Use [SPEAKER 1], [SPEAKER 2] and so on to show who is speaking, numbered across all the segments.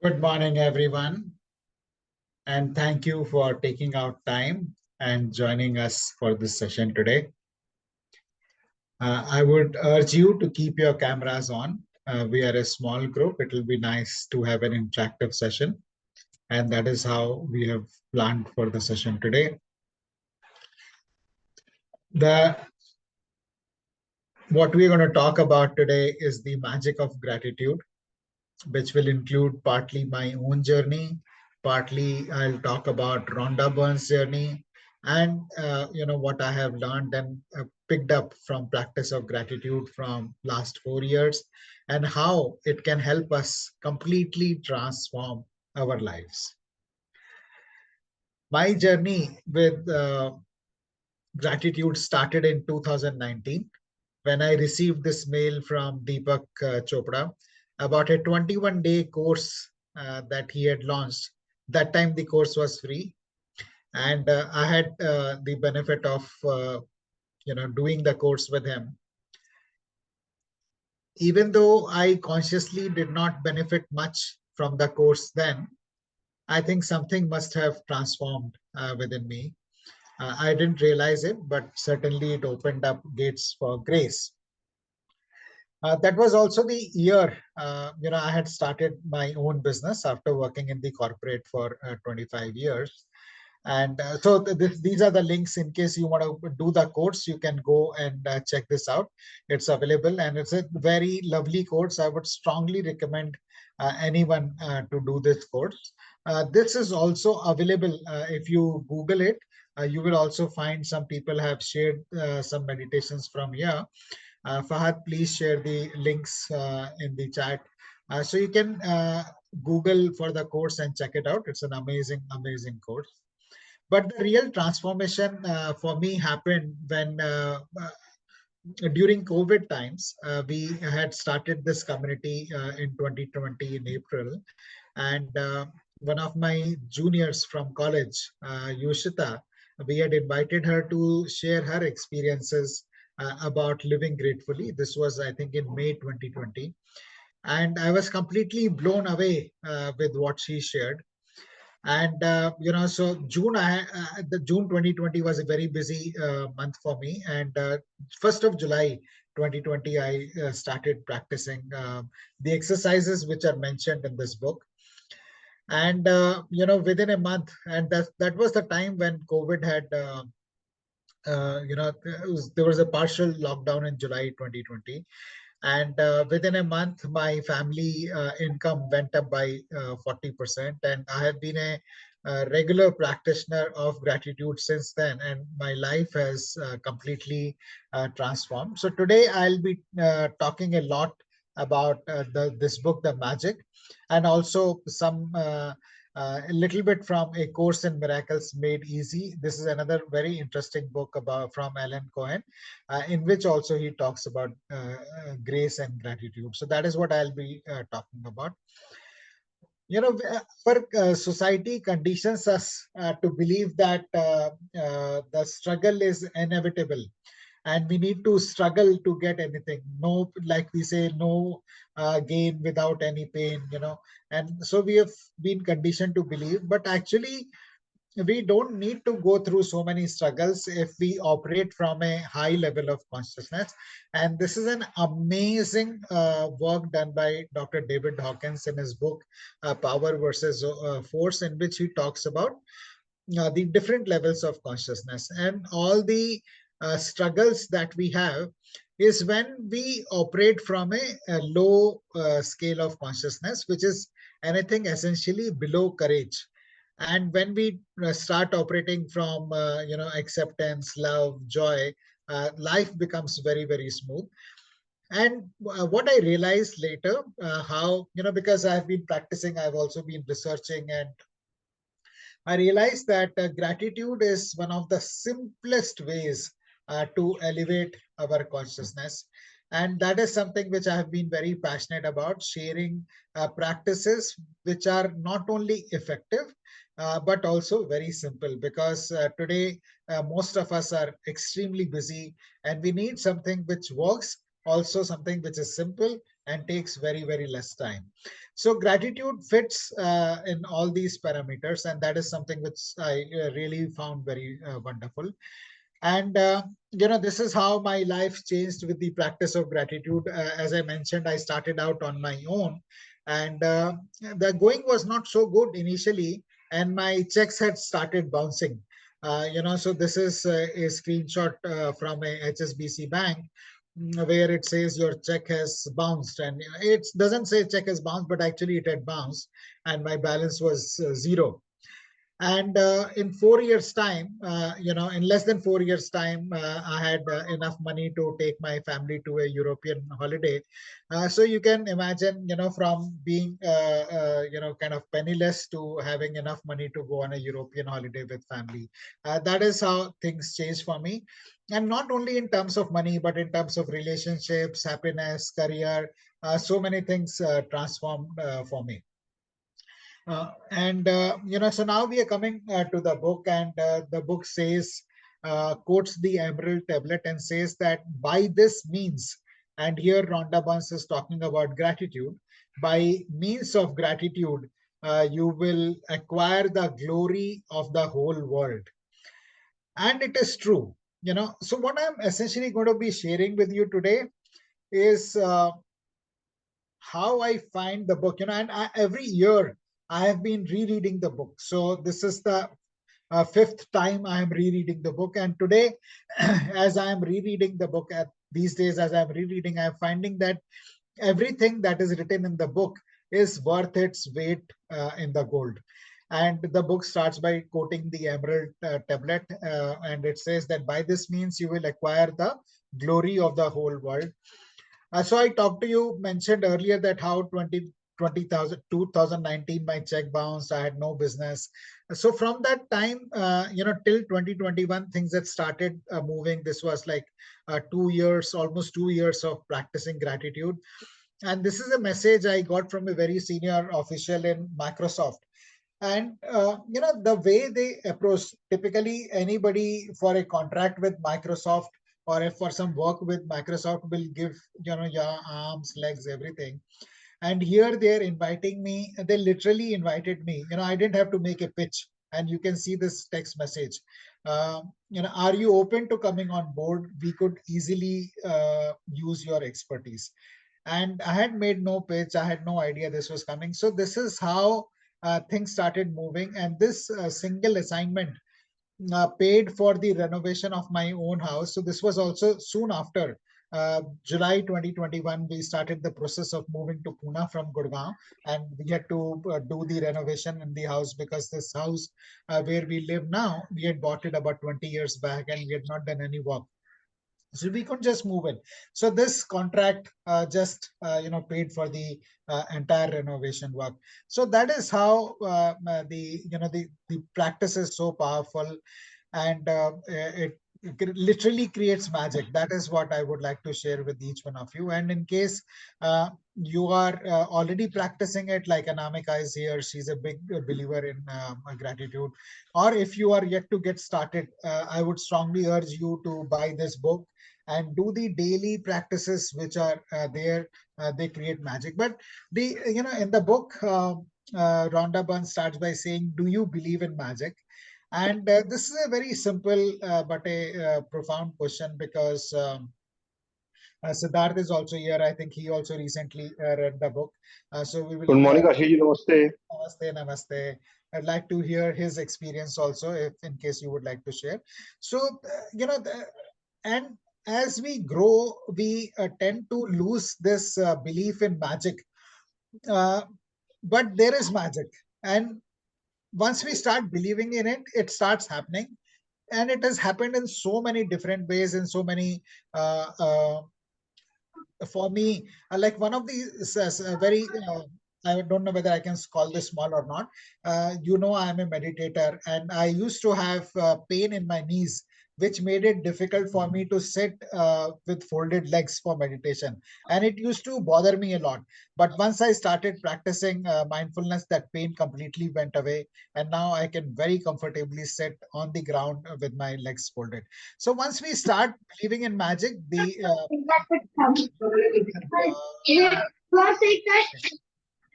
[SPEAKER 1] Good morning, everyone, and thank you for taking out time and joining us for this session today. I would urge you to keep your cameras on. We are a small group. It will be nice to have an interactive session, and that is how we have planned for the session today. What we're going to talk about today is the magic of gratitude, which will include partly my own journey, partly I'll talk about Rhonda Burns' journey, and what I have learned and picked up from practice of gratitude from last 4 years, and how it can help us completely transform our lives. My journey with gratitude started in 2019 when I received this mail from Deepak Chopra about a 21-day course that he had launched. That time the course was free, and I had the benefit of doing the course with him. Even though I consciously did not benefit much from the course then, I think something must have transformed within me. I didn't realize it, but certainly it opened up gates for grace. That was also the year, I had started my own business after working in the corporate for 25 years. And so these are the links in case you want to do the course, you can go and check this out. It's available and it's a very lovely course. I would strongly recommend anyone to do this course. This is also available if you Google it. You will also find some people have shared some meditations from here. Fahad, please share the links in the chat. So you can Google for the course and check it out. It's an amazing, amazing course. But the real transformation for me happened when during COVID times, we had started this community in 2020 in April. And one of my juniors from college, Yoshita, we had invited her to share her experiences about living gratefully. This was, I think, in May 2020. And I was completely blown away with what she shared. And so the June 2020 was a very busy month for me. And 1st of July 2020, I started practicing the exercises which are mentioned in this book. And within a month, and that was the time when COVID had there was a partial lockdown in July 2020. And within a month, my family income went up by 40%. And I have been a regular practitioner of gratitude since then. And my life has completely transformed. So today I'll be talking a lot about this book, The Magic, and also a little bit from A Course in Miracles Made Easy. This is another very interesting book from Alan Cohen, in which also he talks about grace and gratitude. So that is what I'll be talking about. For society conditions us to believe that the struggle is inevitable and we need to struggle to get anything. No, like we say, no gain without any pain, and so we have been conditioned to believe, but actually we don't need to go through so many struggles if we operate from a high level of consciousness. And this is an amazing work done by Dr. David Hawkins in his book, Power versus Force, in which he talks about the different levels of consciousness. And all the struggles that we have is when we operate from a low scale of consciousness, which is anything essentially below courage. And when we start operating from acceptance, love, joy, life becomes very, very smooth. And what I realized later, how, because I've been practicing, I've also been researching, and I realized that gratitude is one of the simplest ways to elevate our consciousness. And that is something which I have been very passionate about, sharing practices which are not only effective, but also very simple. Because today, most of us are extremely busy and we need something which works, also something which is simple and takes very, very less time. So gratitude fits in all these parameters, and that is something which I really found very wonderful. And this is how my life changed with the practice of gratitude. As I mentioned, I started out on my own, and the going was not so good initially, and my checks had started bouncing. So this is a screenshot from a HSBC bank, where it says your check has bounced, and it doesn't say check has bounced, but actually it had bounced, and my balance was zero. And in 4 years time, in less than 4 years time, I had enough money to take my family to a European holiday. So you can imagine, from being kind of penniless to having enough money to go on a European holiday with family. That is how things changed for me, and not only in terms of money, but in terms of relationships, happiness, career. So many things transformed for me. So now we are coming to the book, and the book says, quotes the Emerald Tablet and says that by this means, and here Rhonda Burns is talking about gratitude, by means of gratitude, you will acquire the glory of the whole world. And it is true. So what I'm essentially going to be sharing with you today is how I find the book, and every year I have been rereading the book. So this is the fifth time I am rereading the book. And today, as I am rereading the book, at these days, as I'm rereading, I'm finding that everything that is written in the book is worth its weight in the gold. And the book starts by quoting the Emerald Tablet, and it says that by this means you will acquire the glory of the whole world. So I talked to you, mentioned earlier that how 2019, my check bounced. I had no business. So from that time, till 2021, things had started moving. This was like 2 years, almost 2 years of practicing gratitude. And this is a message I got from a very senior official in Microsoft. And the way they approach, typically anybody for a contract with Microsoft or if for some work with Microsoft will give your arms, legs, everything. And here they're inviting me. They literally invited me. I didn't have to make a pitch. And you can see this text message. Are you open to coming on board? We could easily use your expertise. And I had made no pitch. I had no idea this was coming. So this is how things started moving. And this single assignment paid for the renovation of my own house. So this was also soon after July 2021. We started the process of moving to Pune from Gurgaon, and we had to do the renovation in the house because this house where we live now, we had bought it about 20 years back, and we had not done any work. So we could just move in. So this contract just paid for the entire renovation work. So that is how the practice is so powerful, and it literally creates magic. That is what I would like to share with each one of you. And in case you are already practicing it, like Anamika is here, she's a big believer in gratitude, or if you are yet to get started, I would strongly urge you to buy this book and do the daily practices which are there. They create magic. But in the book, Rhonda Burns starts by saying, do you believe in magic? And this is a very simple but a profound question, because Siddharth is also here. I think he also recently read the book. So we will.
[SPEAKER 2] Good morning, Ashish ji. Namaste.
[SPEAKER 1] Namaste, namaste. I'd like to hear his experience also, if in case you would like to share. So, and as we grow, we tend to lose this belief in magic. Uh, but there is magic. And once we start believing in it, it starts happening. And it has happened in so many different ways, in so many uh, uh, for me, like one of these very I don't know whether I can call this small or not. I am a meditator, and I used to have pain in my knees which made it difficult for me to sit with folded legs for meditation. And it used to bother me a lot. But once I started practicing mindfulness, that pain completely went away. And now I can very comfortably sit on the ground with my legs folded. So once we start believing in magic,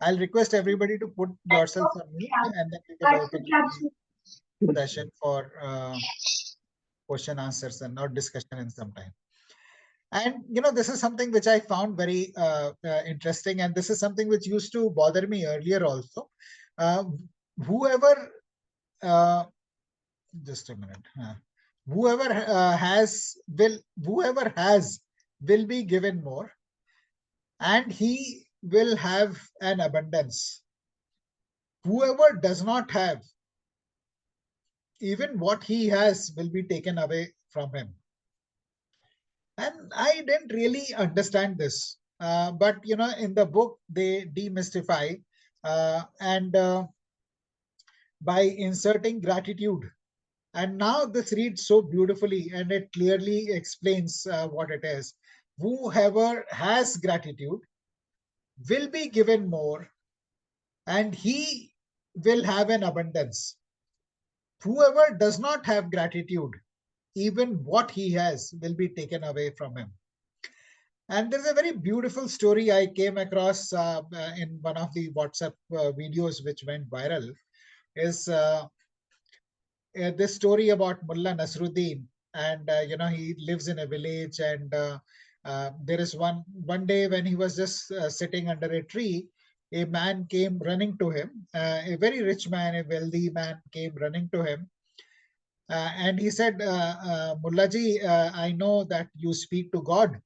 [SPEAKER 1] I'll request everybody to put yourself on mute, and then we will open the session for question answers and not discussion in some time. And this is something which I found very interesting, and this is something which used to bother me earlier also. Whoever, just a minute, whoever has will be given more, and he will have an abundance. Whoever does not have, even what he has will be taken away from him. And I didn't really understand this. But, in the book, they demystify and by inserting gratitude. And now this reads so beautifully, and it clearly explains what it is. Whoever has gratitude will be given more, and he will have an abundance. Whoever does not have gratitude, even what he has will be taken away from him. And there's a very beautiful story I came across in one of the WhatsApp videos which went viral. Is this story about Mullah Nasruddin, and he lives in a village, and there is one day when he was just sitting under a tree, a man came running to him, a very rich man, a wealthy man came running to him, and he said, Mullaji, I know that you speak to God.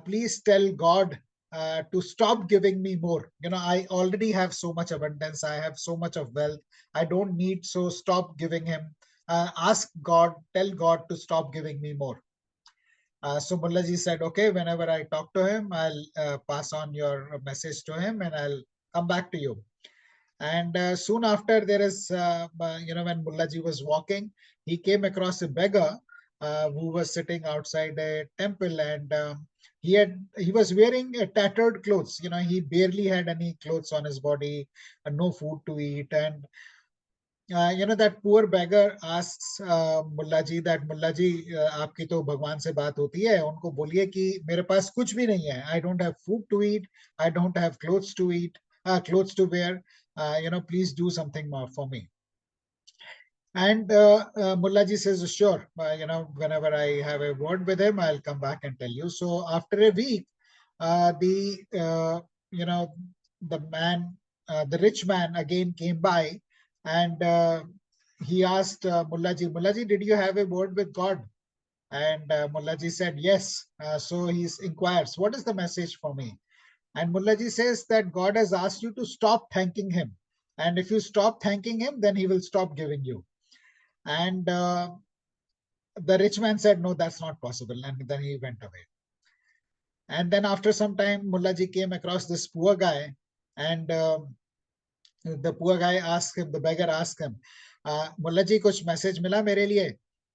[SPEAKER 1] Please tell God to stop giving me more. I already have so much abundance. I have so much of wealth. I don't need, so stop giving him. Ask God, tell God to stop giving me more. So Mullaji said, okay, whenever I talk to him, I'll pass on your message to him, and I'll come back to you. And soon after, there is, when Mullaji was walking, he came across a beggar who was sitting outside a temple, and he was wearing a tattered clothes. He barely had any clothes on his body, no food to eat, and that poor beggar asks Mullaji that, Mullaji, आपकी तो भगवान से बात होती है, उनको बोलिए कि मेरे पास कुछ भी नहीं है. I don't have food to eat. I don't have clothes to eat, clothes to wear. Please do something more for me. And Mullaji says, sure, whenever I have a word with him, I'll come back and tell you. So after a week, the man, the rich man again came by, and he asked Mullaji, did you have a word with God? And Mullaji said, yes. So he inquires, what is the message for me? And Mullaji says that God has asked you to stop thanking him. And if you stop thanking him, then he will stop giving you. And the rich man said, no, that's not possible. And then he went away. And then after some time, Mullaji came across this poor guy, and the poor guy asked him, the beggar asked him, Mullaji, कुछ message मिला मेरे लिए?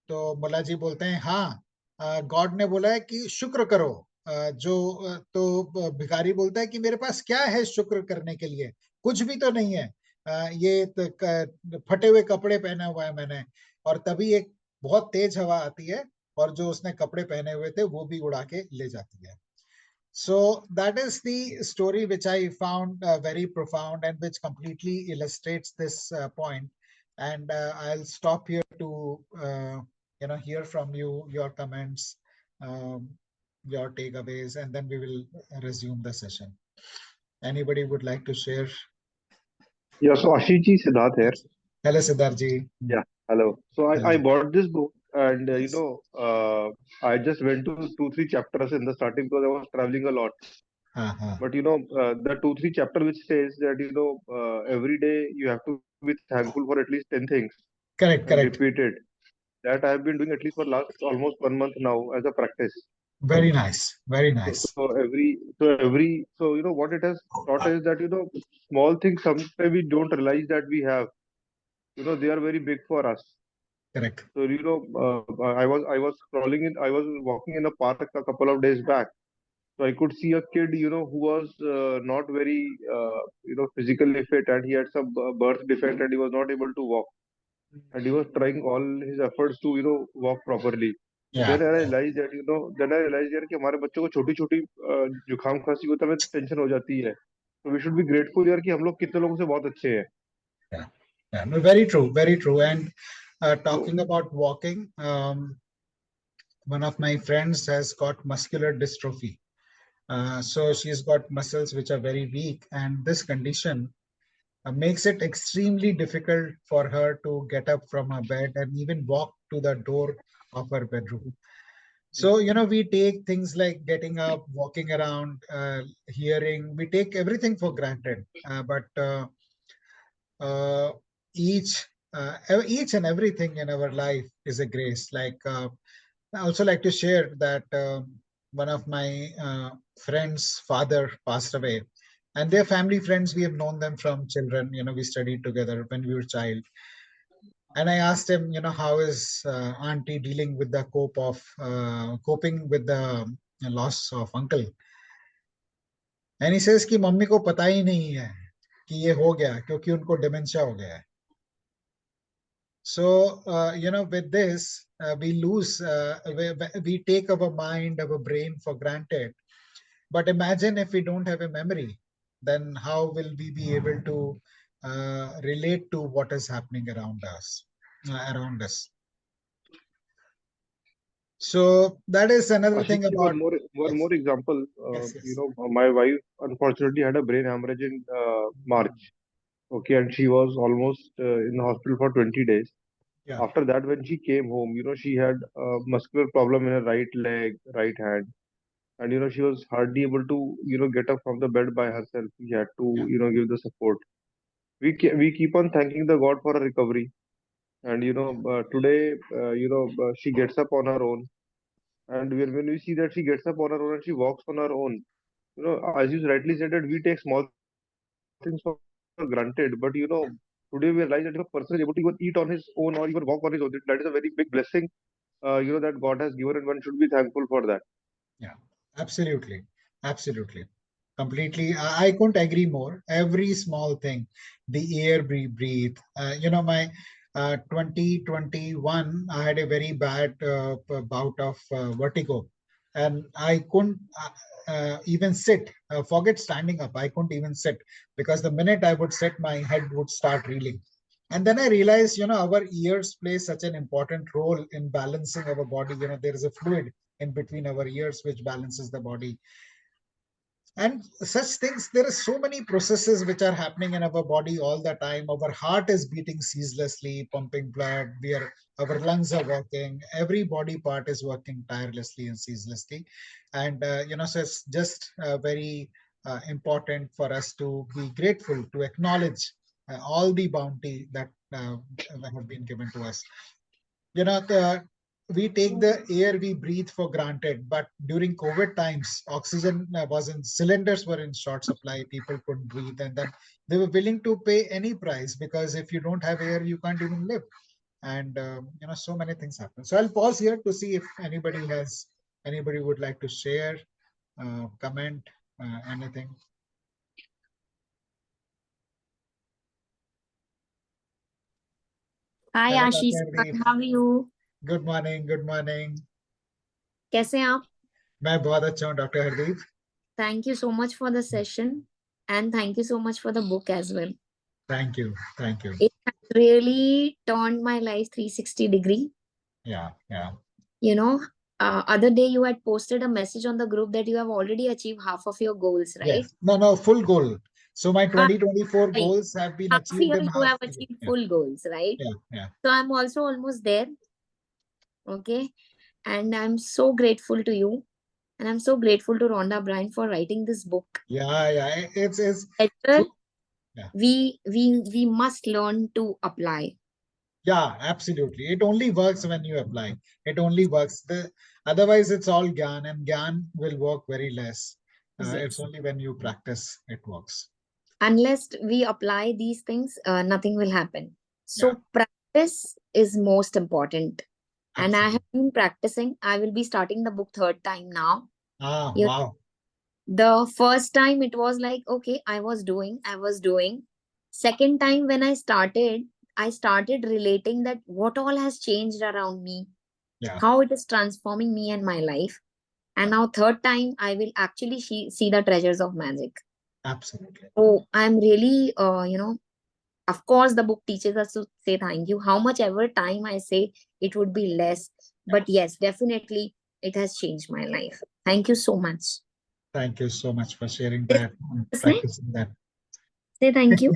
[SPEAKER 1] तो मुल्लाजी बोलते हैं, हाँ, God ने बोला है कि शुक्र करो. तो भिखारी बोलता है कि मेरे पास क्या है शुक्र करने के लिए? कुछ भी तो नहीं है. ये तो फटे हुए कपड़े पहना हुआ है मैंने. और तभी एक बहुत तेज हवा आती है, और जो उसने कपड़े पहने हुए थे वो भी उड़ा के ले जाती है. So that is the story which I found very profound, and which completely illustrates this point. And I'll stop here to hear from you, your comments, your takeaways, and then we will resume the session. Anybody would like to share?
[SPEAKER 2] Yeah, so Ashish ji, Siddharth here.
[SPEAKER 1] Hello, Siddharth ji.
[SPEAKER 2] Yeah, hello. So I bought this book, and I just went to 2-3 chapters in the starting because I was traveling a lot. But the 2-3 chapter which says that every day you have to be thankful for at least 10 things.
[SPEAKER 1] Correct.
[SPEAKER 2] Repeat it. That I have been doing at least for last almost 1 month now as a practice.
[SPEAKER 1] Very nice. Very nice.
[SPEAKER 2] So what it has taught is that small things sometimes we don't realize that we have. They are very big for us.
[SPEAKER 1] Correct.
[SPEAKER 2] So I was scrolling in, I was walking in a park a couple of days back. So I could see a kid, who was not very, physically fit, and he had some birth defect, and he was not able to walk, and he was trying all his efforts to, walk properly. So
[SPEAKER 1] Yeah.
[SPEAKER 2] then I realized that, then I realized यार कि हमारे बच्चों को छोटी छोटी जुकाम खांसी होता है, हमें टेंशन हो जाती है. So we should be grateful यार कि हम लोग कितने लोगों से बहुत अच्छे हैं.
[SPEAKER 1] Yeah. Yeah. No, very true. Very true. And
[SPEAKER 2] So
[SPEAKER 1] talking about walking, one of my friends has got muscular dystrophy. So she's got muscles which are very weak, and this condition makes it extremely difficult for her to get up from her bed and even walk to the door of her bedroom. So, we take things like getting up, walking around, hearing, we take everything for granted. But uh, each each and everything in our life is a grace. Like I also like to share that one of my friends' father passed away, and they're family friends. We have known them from children. We studied together when we were child. And I asked him, how is auntie dealing with the coping with the loss of uncle? And he says कि mummy को पता ही नहीं है कि ये हो गया क्योंकि उनको डिमेंशिया हो गया है. So, with this, we take our mind, our brain for granted. But imagine if we don't have a memory, then how will we be able to relate to what is happening around us? Around us. So that is another thing
[SPEAKER 2] Ashiki,
[SPEAKER 1] about.
[SPEAKER 2] one
[SPEAKER 1] Yes,
[SPEAKER 2] more example.
[SPEAKER 1] yes, yes.
[SPEAKER 2] My wife unfortunately had a brain hemorrhage in March. Okay, and she was almost in the hospital for 20 days.
[SPEAKER 1] Yeah,
[SPEAKER 2] After that, when she came home, she had a muscular problem in her right leg, right hand, and she was hardly able to get up from the bed by herself. We had to
[SPEAKER 1] yeah,
[SPEAKER 2] give the support. We keep on thanking the God for her recovery, and today she gets up on her own, and when we see that she gets up on her own and she walks on her own, as you rightly said, that we take small things for granted, but today we realize that if a person is able to even eat on his own or even walk on his own, that is a very big blessing, that God has given, and one should be thankful for that.
[SPEAKER 1] yeah. Absolutely, absolutely. Completely. I couldn't agree more. Every small thing, the air we breathe. My 2021, I had a very bad bout of vertigo, and I couldn't even sit. Forget standing up. I couldn't even sit because the minute I would sit, my head would start reeling. And then I realized, our ears play such an important role in balancing our body. There is a fluid in between our ears which balances the body, and such things. There are so many processes which are happening in our body all the time. Our heart is beating ceaselessly, pumping blood. Our lungs are working. Every body part is working tirelessly and ceaselessly. And so it's just very important for us to be grateful, to acknowledge all the bounty that have been given to us. We take the air we breathe for granted, but during COVID times, oxygen cylinders were in short supply. People couldn't breathe, and then they were willing to pay any price, because if you don't have air, you can't even live. And so many things happen. So I'll pause here to see if anybody would like to share, comment, anything.
[SPEAKER 3] Hi
[SPEAKER 1] Hello,
[SPEAKER 3] Ashish,
[SPEAKER 1] Dr. Hardeep.
[SPEAKER 3] how are you?
[SPEAKER 1] Good morning. Good morning.
[SPEAKER 3] कैसे हैं आप?
[SPEAKER 1] मैं बहुत अच्छा हूँ, Dr. Hardeep.
[SPEAKER 3] Thank you so much for the session and thank you so much for the book as well.
[SPEAKER 1] Thank you. Thank you.
[SPEAKER 3] It has really turned my life 360 degree.
[SPEAKER 1] Yeah, yeah.
[SPEAKER 3] Other day you had posted a message on the group that you have already achieved half of your goals, right?
[SPEAKER 1] Yes. No, full goal. So my 2024
[SPEAKER 3] Right.
[SPEAKER 1] goals have been
[SPEAKER 3] Half
[SPEAKER 1] achieved
[SPEAKER 3] year
[SPEAKER 1] in
[SPEAKER 3] you
[SPEAKER 1] half
[SPEAKER 3] have
[SPEAKER 1] the year.
[SPEAKER 3] achieved
[SPEAKER 1] Yeah,
[SPEAKER 3] full goals, right?
[SPEAKER 1] yeah.
[SPEAKER 3] So I'm also almost there. Okay. And I'm so grateful to you. And I'm so grateful to Rhonda Bryan for writing this book.
[SPEAKER 1] Yeah. It's
[SPEAKER 3] Better,
[SPEAKER 1] yeah.
[SPEAKER 3] we must learn to apply.
[SPEAKER 1] Yeah, absolutely. It only works when you apply. It only works. Otherwise it's all gyan, and gyan will work very less. It's
[SPEAKER 3] Yes.
[SPEAKER 1] only when you practice it works.
[SPEAKER 3] Unless we apply these things, nothing will happen. So This is most important. And I have
[SPEAKER 1] Absolutely.
[SPEAKER 3] been practicing. I will be starting the book third time now. You
[SPEAKER 1] Wow.
[SPEAKER 3] The first time it was like, okay, I was doing. Second time when I started relating that what all has changed around me,
[SPEAKER 1] Yeah,
[SPEAKER 3] how it is transforming me and my life. And now third time I will actually see the treasures of magic.
[SPEAKER 1] absolutely.
[SPEAKER 3] So I'm really, of course, the book teaches us to say thank you. How much ever time I say, it would be less. But yes, definitely, it has changed my life. Thank you so much.
[SPEAKER 1] Thank you so much for sharing
[SPEAKER 3] Is
[SPEAKER 1] that and
[SPEAKER 3] listening?
[SPEAKER 1] practicing that.
[SPEAKER 3] Say thank you.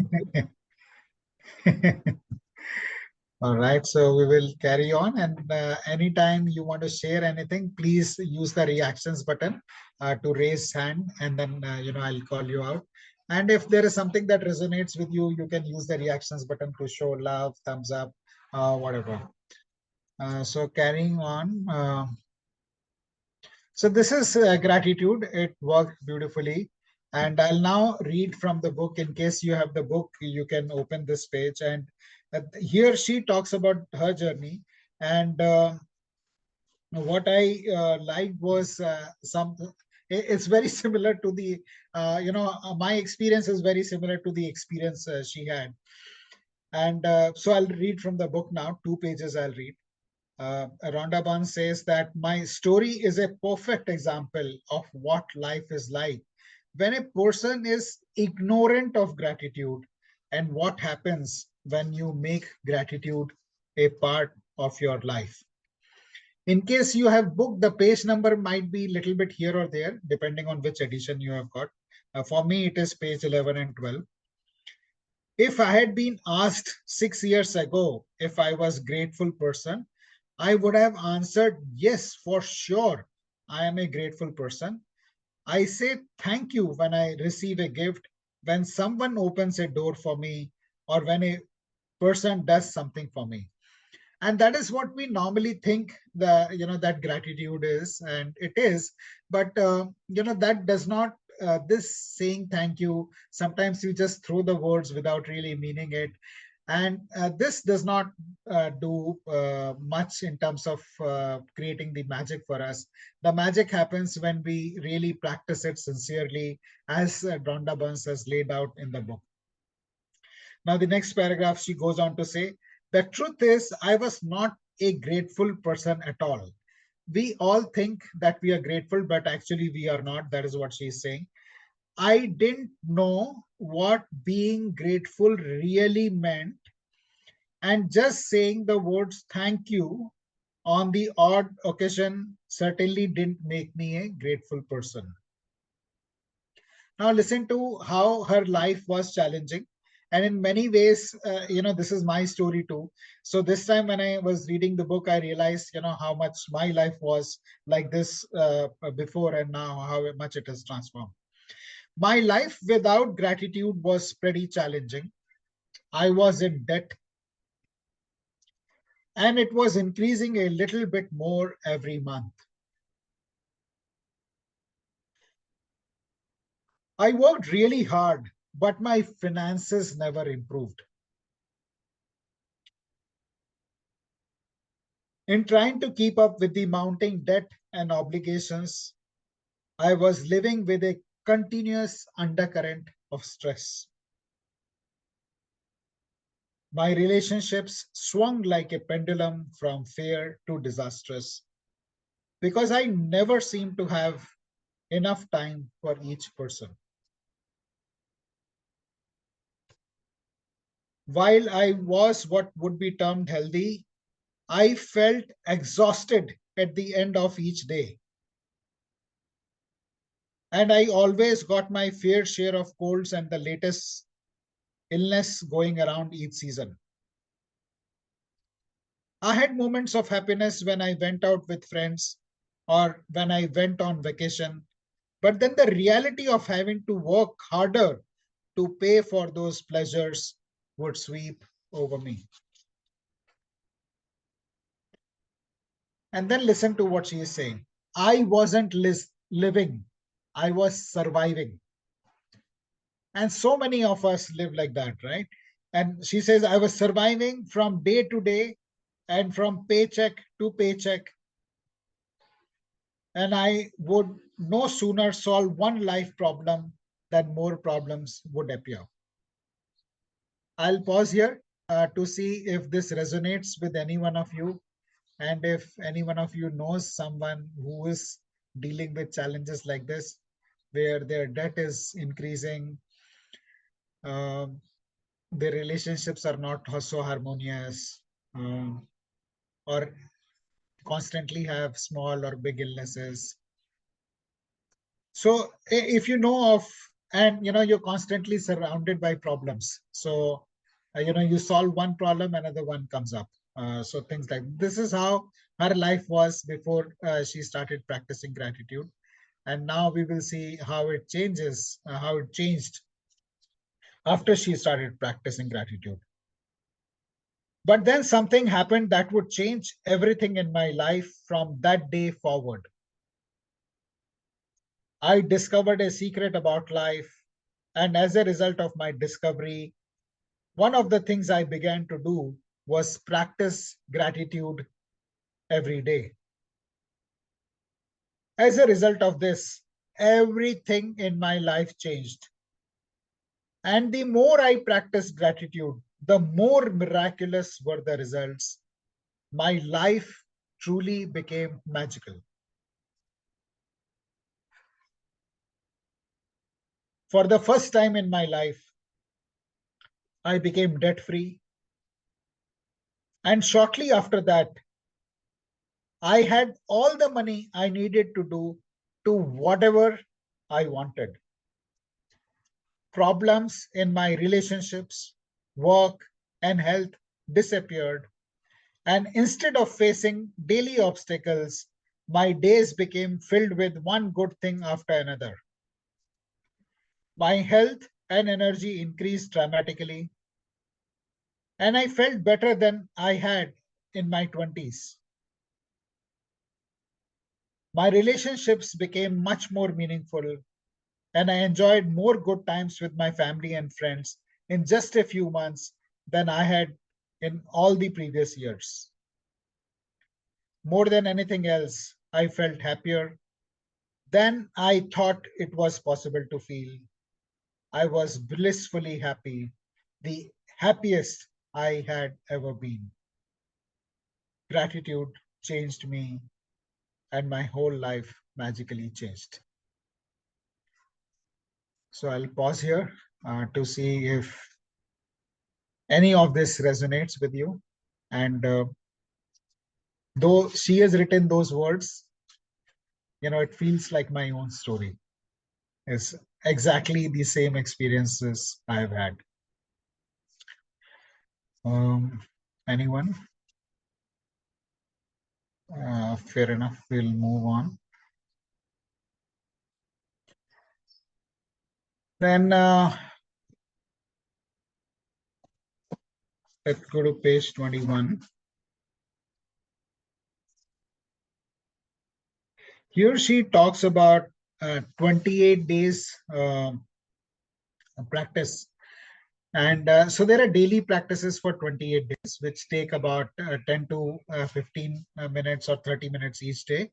[SPEAKER 1] All right, so we will carry on. And anytime you want to share anything, please use the reactions button to raise hand, and then I'll call you out. And if there is something that resonates with you, you can use the reactions button to show love, thumbs up, whatever. So carrying on. So this is gratitude. It worked beautifully. And I'll now read from the book. In case you have the book, you can open this page. And here she talks about her journey. And what I liked was it's very similar to the, my experience is very similar to the experience she had. And so I'll read from the book now. 2 pages I'll read. Rhonda Byrne says that my story is a perfect example of what life is like when a person is ignorant of gratitude and what happens when you make gratitude a part of your life. In case you have booked, the page number might be a little bit here or there, depending on which edition you have got. For me, it is page 11 and 12. If I had been asked 6 years ago if I was a grateful person, I would have answered yes, for sure. I am a grateful person. I say thank you when I receive a gift, when someone opens a door for me, or when a person does something for me. And that is what we normally think that gratitude is, and it is. But that does not, this saying thank you, sometimes you just throw the words without really meaning it. And this does not do much in terms of creating the magic for us. The magic happens when we really practice it sincerely, as Rhonda Burns has laid out in the book. Now, the next paragraph, she goes on to say, the truth is, I was not a grateful person at all. We all think that we are grateful, but actually we are not. That is what she's saying. I didn't know what being grateful really meant. And just saying the words thank you on the odd occasion certainly didn't make me a grateful person. Now, listen to how her life was challenging. And in many ways, this is my story too. So this time when I was reading the book, I realized, how much my life was like this before, and now how much it has transformed. My life without gratitude was pretty challenging. I was in debt, and it was increasing a little bit more every month. I worked really hard, but my finances never improved. In trying to keep up with the mounting debt and obligations, I was living with a continuous undercurrent of stress. My relationships swung like a pendulum from fair to disastrous because I never seemed to have enough time for each person. While I was what would be termed healthy, I felt exhausted at the end of each day. And I always got my fair share of colds and the latest illness going around each season. I had moments of happiness when I went out with friends or when I went on vacation. But then the reality of having to work harder to pay for those pleasures would sweep over me. And then listen to what she is saying. I wasn't living, I was surviving. And so many of us live like that, right? And she says, I was surviving from day to day and from paycheck to paycheck. And I would no sooner solve one life problem than more problems would appear. I'll pause here to see if this resonates with any one of you, and if any one of you knows someone who is dealing with challenges like this, where their debt is increasing, um, their relationships are not so harmonious, or constantly have small or big illnesses. So if you know of, and you're constantly surrounded by problems. So you solve one problem, another one comes up. So things like this is how her life was before she started practicing gratitude. And now we will see how it changes, how it changed after she started practicing gratitude. But then something happened that would change everything in my life from that day forward. I discovered a secret about life. And as a result of my discovery, one of the things I began to do was practice gratitude every day. As a result of this, everything in my life changed. And the more I practiced gratitude, the more miraculous were the results. My life truly became magical. For the first time in my life, I became debt free. And shortly after that, I had all the money I needed to do to whatever I wanted. Problems in my relationships, work, and health disappeared. And instead of facing daily obstacles, my days became filled with one good thing after another. My health and energy increased dramatically, and I felt better than I had in my 20s. My relationships became much more meaningful, and I enjoyed more good times with my family and friends in just a few months than I had in all the previous years. More than anything else, I felt happier than I thought it was possible to feel. I was blissfully happy, the happiest I had ever been. Gratitude changed me, and my whole life magically changed. So I'll pause here to see if any of this resonates with you. And though she has written those words, it feels like my own story. It's exactly the same experiences I've had. Anyone? Fair enough. We'll move on. Then let's go to page 21. Here she talks about 28 days practice. And so there are daily practices for 28 days, which take about 10 to 15 minutes or 30 minutes each day.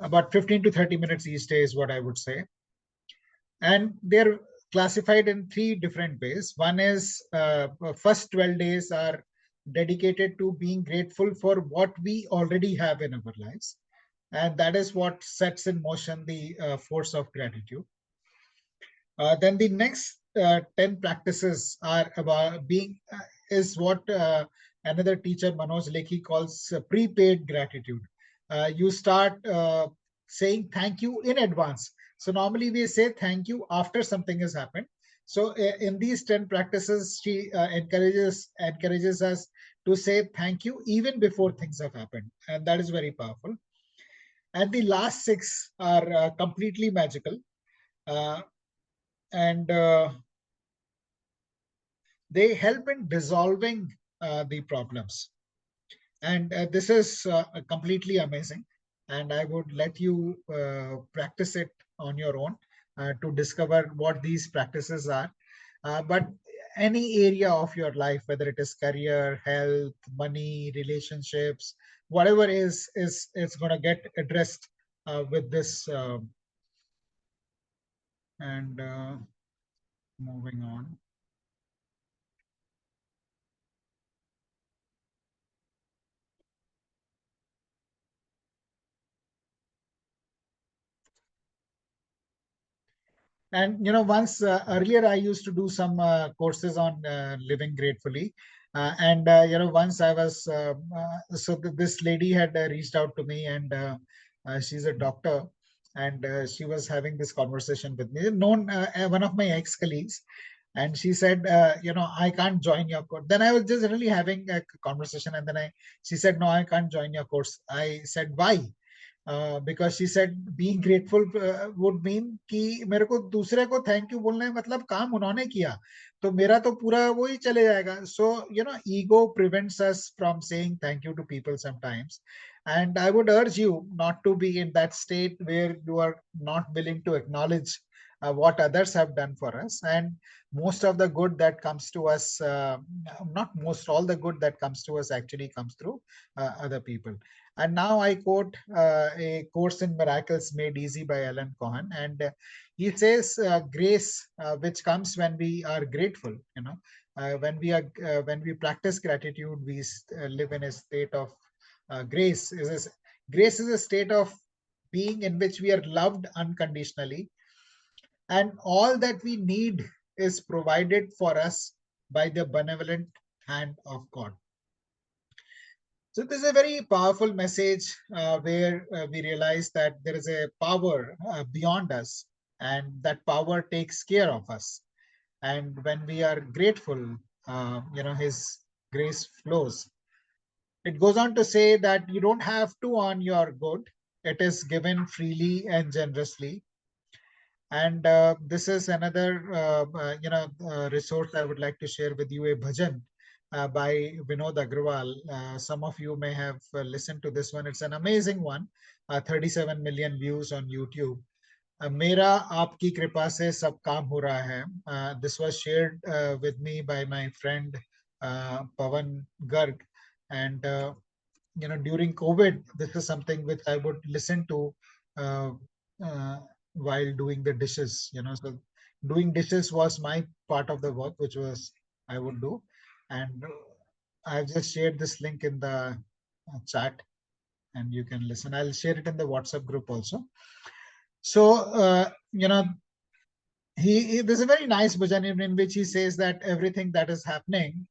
[SPEAKER 1] About 15 to 30 minutes each day is what I would say. And they're classified in three different ways. One is first 12 days are dedicated to being grateful for what we already have in our lives. And that is what sets in motion the force of gratitude. Then the next 10 practices are about is what another teacher, Manoj Lekhi, calls prepaid gratitude. You start saying thank you in advance. So normally we say thank you after something has happened. So in these 10 practices, she encourages us to say thank you even before things have happened. And that is very powerful. And the last six are completely magical. And they help in dissolving the problems. And this is completely amazing. And I would let you practice it on your own to discover what these practices are. But any area of your life, whether it is career, health, money, relationships, whatever is going to get addressed with this. And moving on. And once earlier I used to do some courses on living gratefully, and once I was this lady had reached out to me, and she's a doctor, and she was having this conversation with me, known one of my ex-colleagues, and she said, I can't join your course. Then I was just really having a conversation, and then she said, no, I can't join your course. I said, why? Because she said being grateful would mean कि मेरे को दूसरे को thank you बोलना है, मतलब काम उन्होंने किया तो मेरा तो पूरा वो ही चले जाएगा. So ego prevents us from saying thank you to people sometimes, and I would urge you not to be in that state where you are not willing to acknowledge what others have done for us. And most of the good that comes to us, not most, all the good that comes to us actually comes through other people. And now I quote a Course in Miracles Made Easy by Alan Cohen, and he says, "Grace, which comes when we are grateful, when we practice gratitude, we live in a state of grace. Grace is a state of being in which we are loved unconditionally, and all that we need is provided for us by the benevolent hand of God." So this is a very powerful message where we realize that there is a power beyond us, and that power takes care of us. And when we are grateful, His grace flows. It goes on to say that you don't have to earn your good; it is given freely and generously. And this is another, resource I would like to share with you, a bhajan by Vinod Agrawal. Some of you may have listened to this one. It's an amazing one. 37 million views on YouTube. मेरा आपकी कृपा से सब काम हो रहा है. This was shared with me by my friend Pawan Garg, and during COVID, this is something which I would listen to uh, uh, while doing the dishes. So doing dishes was my part of the work, which was I would do, and I've just shared this link in the chat, and you can listen. I'll share it in the WhatsApp group also. So there's a very nice bhajan in which he says that everything that is happening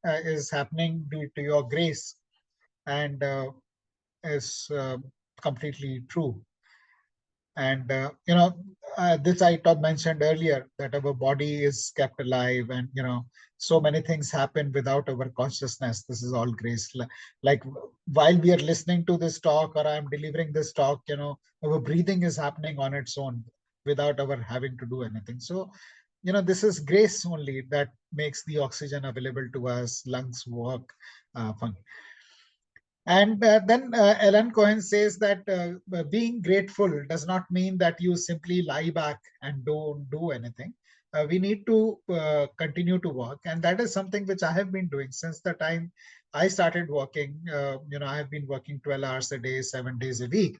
[SPEAKER 1] due to your grace, and is completely true. And this I mentioned earlier, that our body is kept alive, and so many things happen without our consciousness. This is all grace. Like while we are listening to this talk, or I'm delivering this talk, our breathing is happening on its own without our having to do anything. So this is grace only that makes the oxygen available to us, lungs work. And then Alan Cohen says that being grateful does not mean that you simply lie back and don't do anything. We need to continue to work. And that is something which I have been doing since the time I started working. I have been working 12 hours a day, 7 days a week.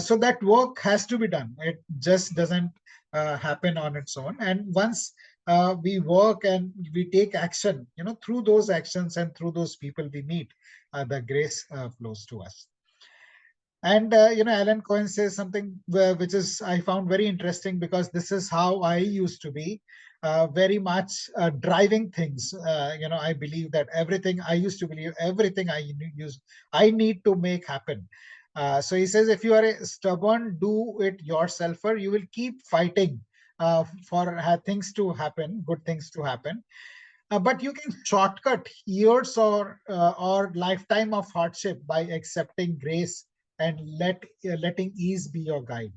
[SPEAKER 1] So that work has to be done. It just doesn't happen on its own. And once we work and we take action, through those actions and through those people we meet, the grace flows to us. And Alan Cohen says something which is I found very interesting, because this is how I used to be, very much driving things. I believe that everything I need to make happen. So he says, if you are a stubborn, do it yourselfer, you will keep fighting for things to happen, good things to happen. But you can shortcut years or lifetime of hardship by accepting grace and letting ease be your guide.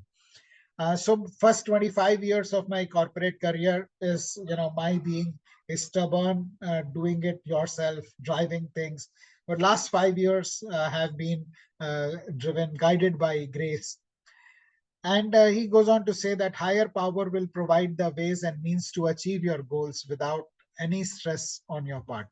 [SPEAKER 1] So first 25 years of my corporate career is my being stubborn, doing it yourself, driving things. But last 5 years have been guided by grace. And he goes on to say that higher power will provide the ways and means to achieve your goals without any stress on your part.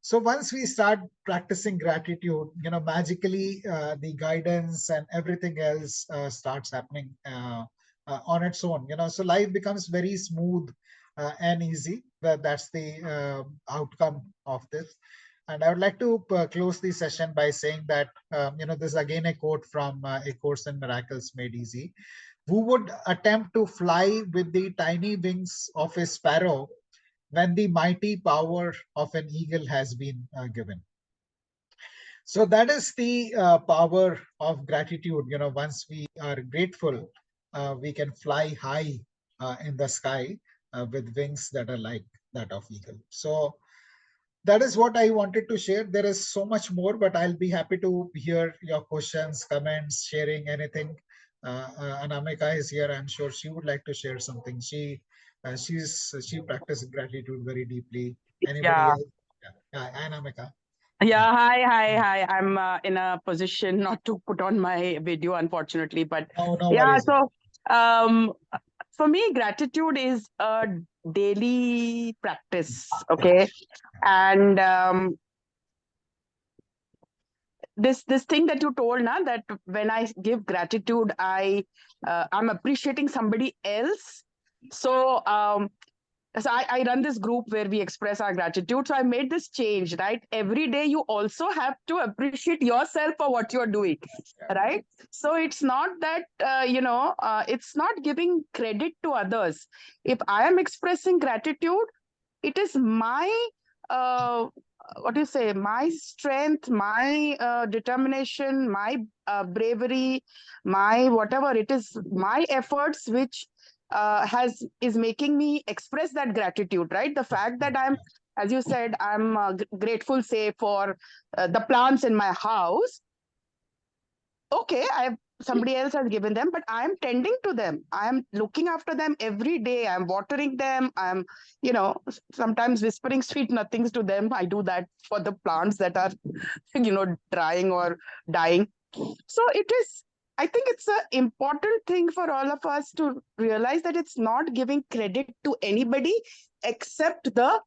[SPEAKER 1] So once we start practicing gratitude, magically the guidance and everything else starts happening on its own. So life becomes very smooth and easy. That's the outcome of this. And I would like to close the session by saying that this is again a quote from A Course in Miracles Made Easy. Who would attempt to fly with the tiny wings of a sparrow when the mighty power of an eagle has been given? So that is the power of gratitude. Once we are grateful, we can fly high in the sky with wings that are like that of eagle. So that is what I wanted to share. There is so much more, but I'll be happy to hear your questions, comments, sharing anything. Anamika is here. I'm sure she would like to share something. She practices gratitude very deeply. Anybody
[SPEAKER 4] Yeah.
[SPEAKER 1] else? Yeah, Anamika.
[SPEAKER 4] Yeah, hi. I'm in a position not to put on my video, unfortunately, but
[SPEAKER 1] No
[SPEAKER 4] yeah,
[SPEAKER 1] worries.
[SPEAKER 4] so for me, gratitude is a daily practice, okay? And this thing that you told, na, that when I give gratitude, I'm appreciating somebody else. So I run this group where we express our gratitude. So I made this change, right? Every day you also have to appreciate yourself for what you're doing, right? So it's not that, it's not giving credit to others. If I am expressing gratitude, it is my, what do you say, my strength, my determination, my bravery, my whatever, it is my efforts which is making me express that gratitude, right? The fact that I'm, as you said, I'm grateful, say, for the plants in my house. Okay, somebody else has given them, but I'm tending to them. I'm looking after them every day. I'm watering them. I'm, sometimes whispering sweet nothings to them. I do that for the plants that are, drying or dying. So I think it's an important thing for all of us to realize that it's not giving credit to anybody except the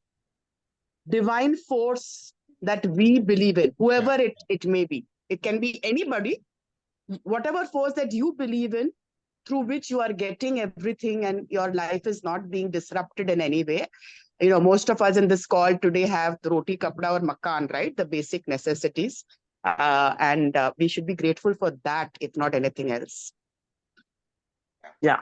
[SPEAKER 4] divine force that we believe in, whoever it may be. It can be anybody, whatever force that you believe in, through which you are getting everything and your life is not being disrupted in any way. Most of us in this call today have roti, kapda, or makan, right? The basic necessities. And we should be grateful for that, if not anything else. Yeah.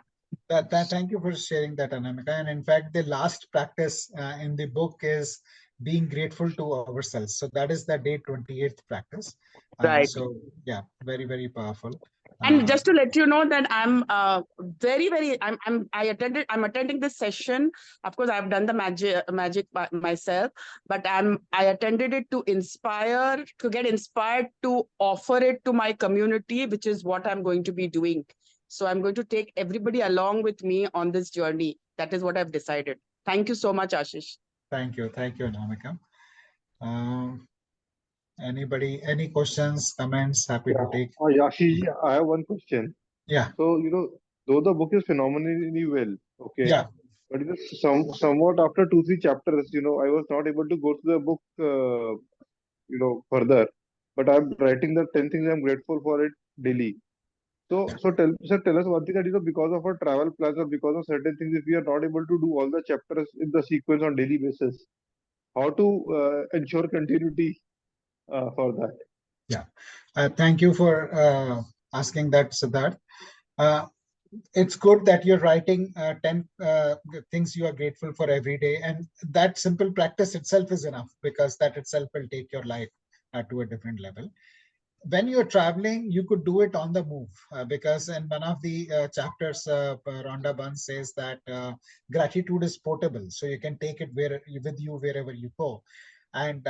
[SPEAKER 1] Thank you for sharing that, Anamika. And in fact, the last practice in the book is being grateful to ourselves. So that is the day 28th practice.
[SPEAKER 4] Right.
[SPEAKER 1] So yeah, very, very powerful.
[SPEAKER 4] And just to let you know that I'm I'm attending this session. Of course, I've done the magic myself, but I attended it to get inspired to offer it to my community, which is what I'm going to be doing. So I'm going to take everybody along with me on this journey. That is what I've decided. Thank you so much, Ashish.
[SPEAKER 1] Thank you, Anamika. Anybody, any questions, comments? Happy to take.
[SPEAKER 2] Ashish, I have one question.
[SPEAKER 1] Yeah.
[SPEAKER 2] So, though the book is phenomenally well, okay.
[SPEAKER 1] Yeah.
[SPEAKER 2] But somewhat after 2-3 chapters, I was not able to go through the book, further. But I'm writing the 10 things I'm grateful for it daily. So tell us one thing that, because of our travel plans or because of certain things, if we are not able to do all the chapters in the sequence on daily basis, how to ensure continuity for that?
[SPEAKER 1] Yeah. Thank you for asking that, Siddharth. It's good that you're writing 10 things you are grateful for every day. And that simple practice itself is enough, because that itself will take your life to a different level. When you're traveling, you could do it on the move, because in one of the chapters, Rhonda Bunn says that gratitude is portable. So you can take it with you wherever you go. And,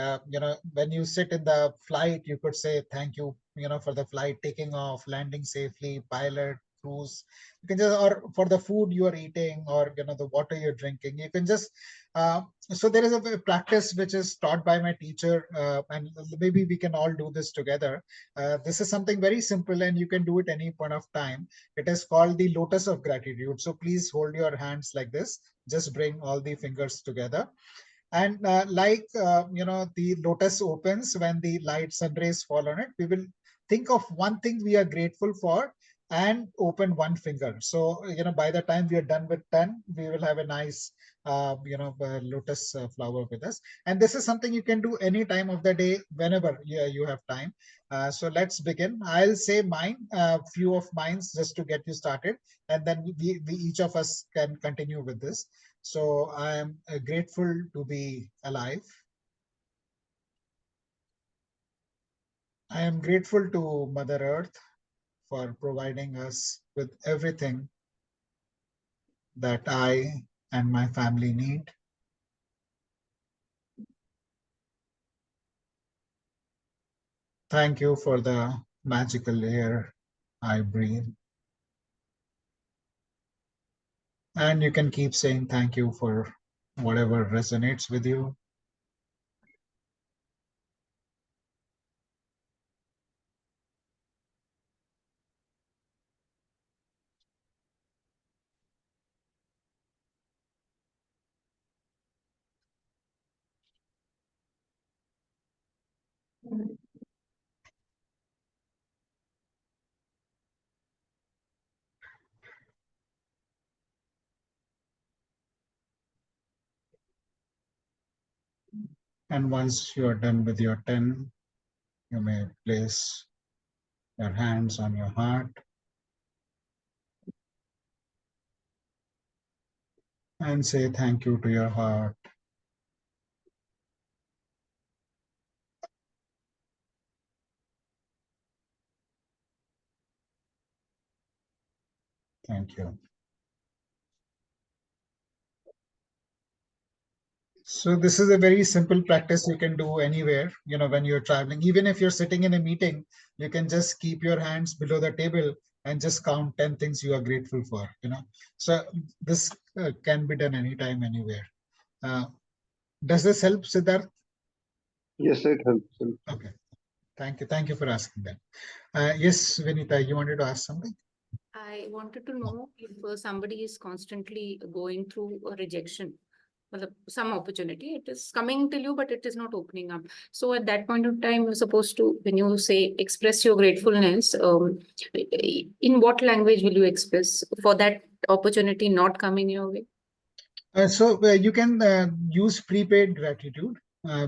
[SPEAKER 1] when you sit in the flight, you could say, thank you, for the flight taking off, landing safely, pilot, cruise. You can just, or for the food you are eating, or, the water you're drinking, you can just, so there is a practice which is taught by my teacher, and maybe we can all do this together. This is something very simple and you can do it any point of time. It is called the lotus of gratitude. So please hold your hands like this. Just bring all the fingers together. And like, the lotus opens when the light sun rays fall on it, we will think of one thing we are grateful for and open one finger. So, by the time we are done with 10, we will have a nice, lotus flower with us. And this is something you can do any time of the day, whenever you have time. So let's begin. I'll say mine, few of mine just to get you started. And then we each of us can continue with this. So I am grateful to be alive. I am grateful to Mother Earth for providing us with everything that I and my family need. Thank you for the magical air I breathe. And you can keep saying thank you for whatever resonates with you. And once you are done with your 10, you may place your hands on your heart and say thank you to your heart. Thank you. So this is a very simple practice you can do anywhere, when you're traveling. Even if you're sitting in a meeting, you can just keep your hands below the table and just count 10 things you are grateful for, So this can be done anytime, anywhere. Does this help, Siddharth?
[SPEAKER 2] Yes, it helps.
[SPEAKER 1] Okay. Thank you. Thank you for asking that. Yes, Vinita, you wanted to ask something?
[SPEAKER 5] I wanted to know if somebody is constantly going through a rejection, some opportunity, it is coming to you, but it is not opening up. So at that point of time, you're supposed to, when you say express your gratefulness, in what language will you express for that opportunity not coming your way?
[SPEAKER 1] So you can use prepaid gratitude,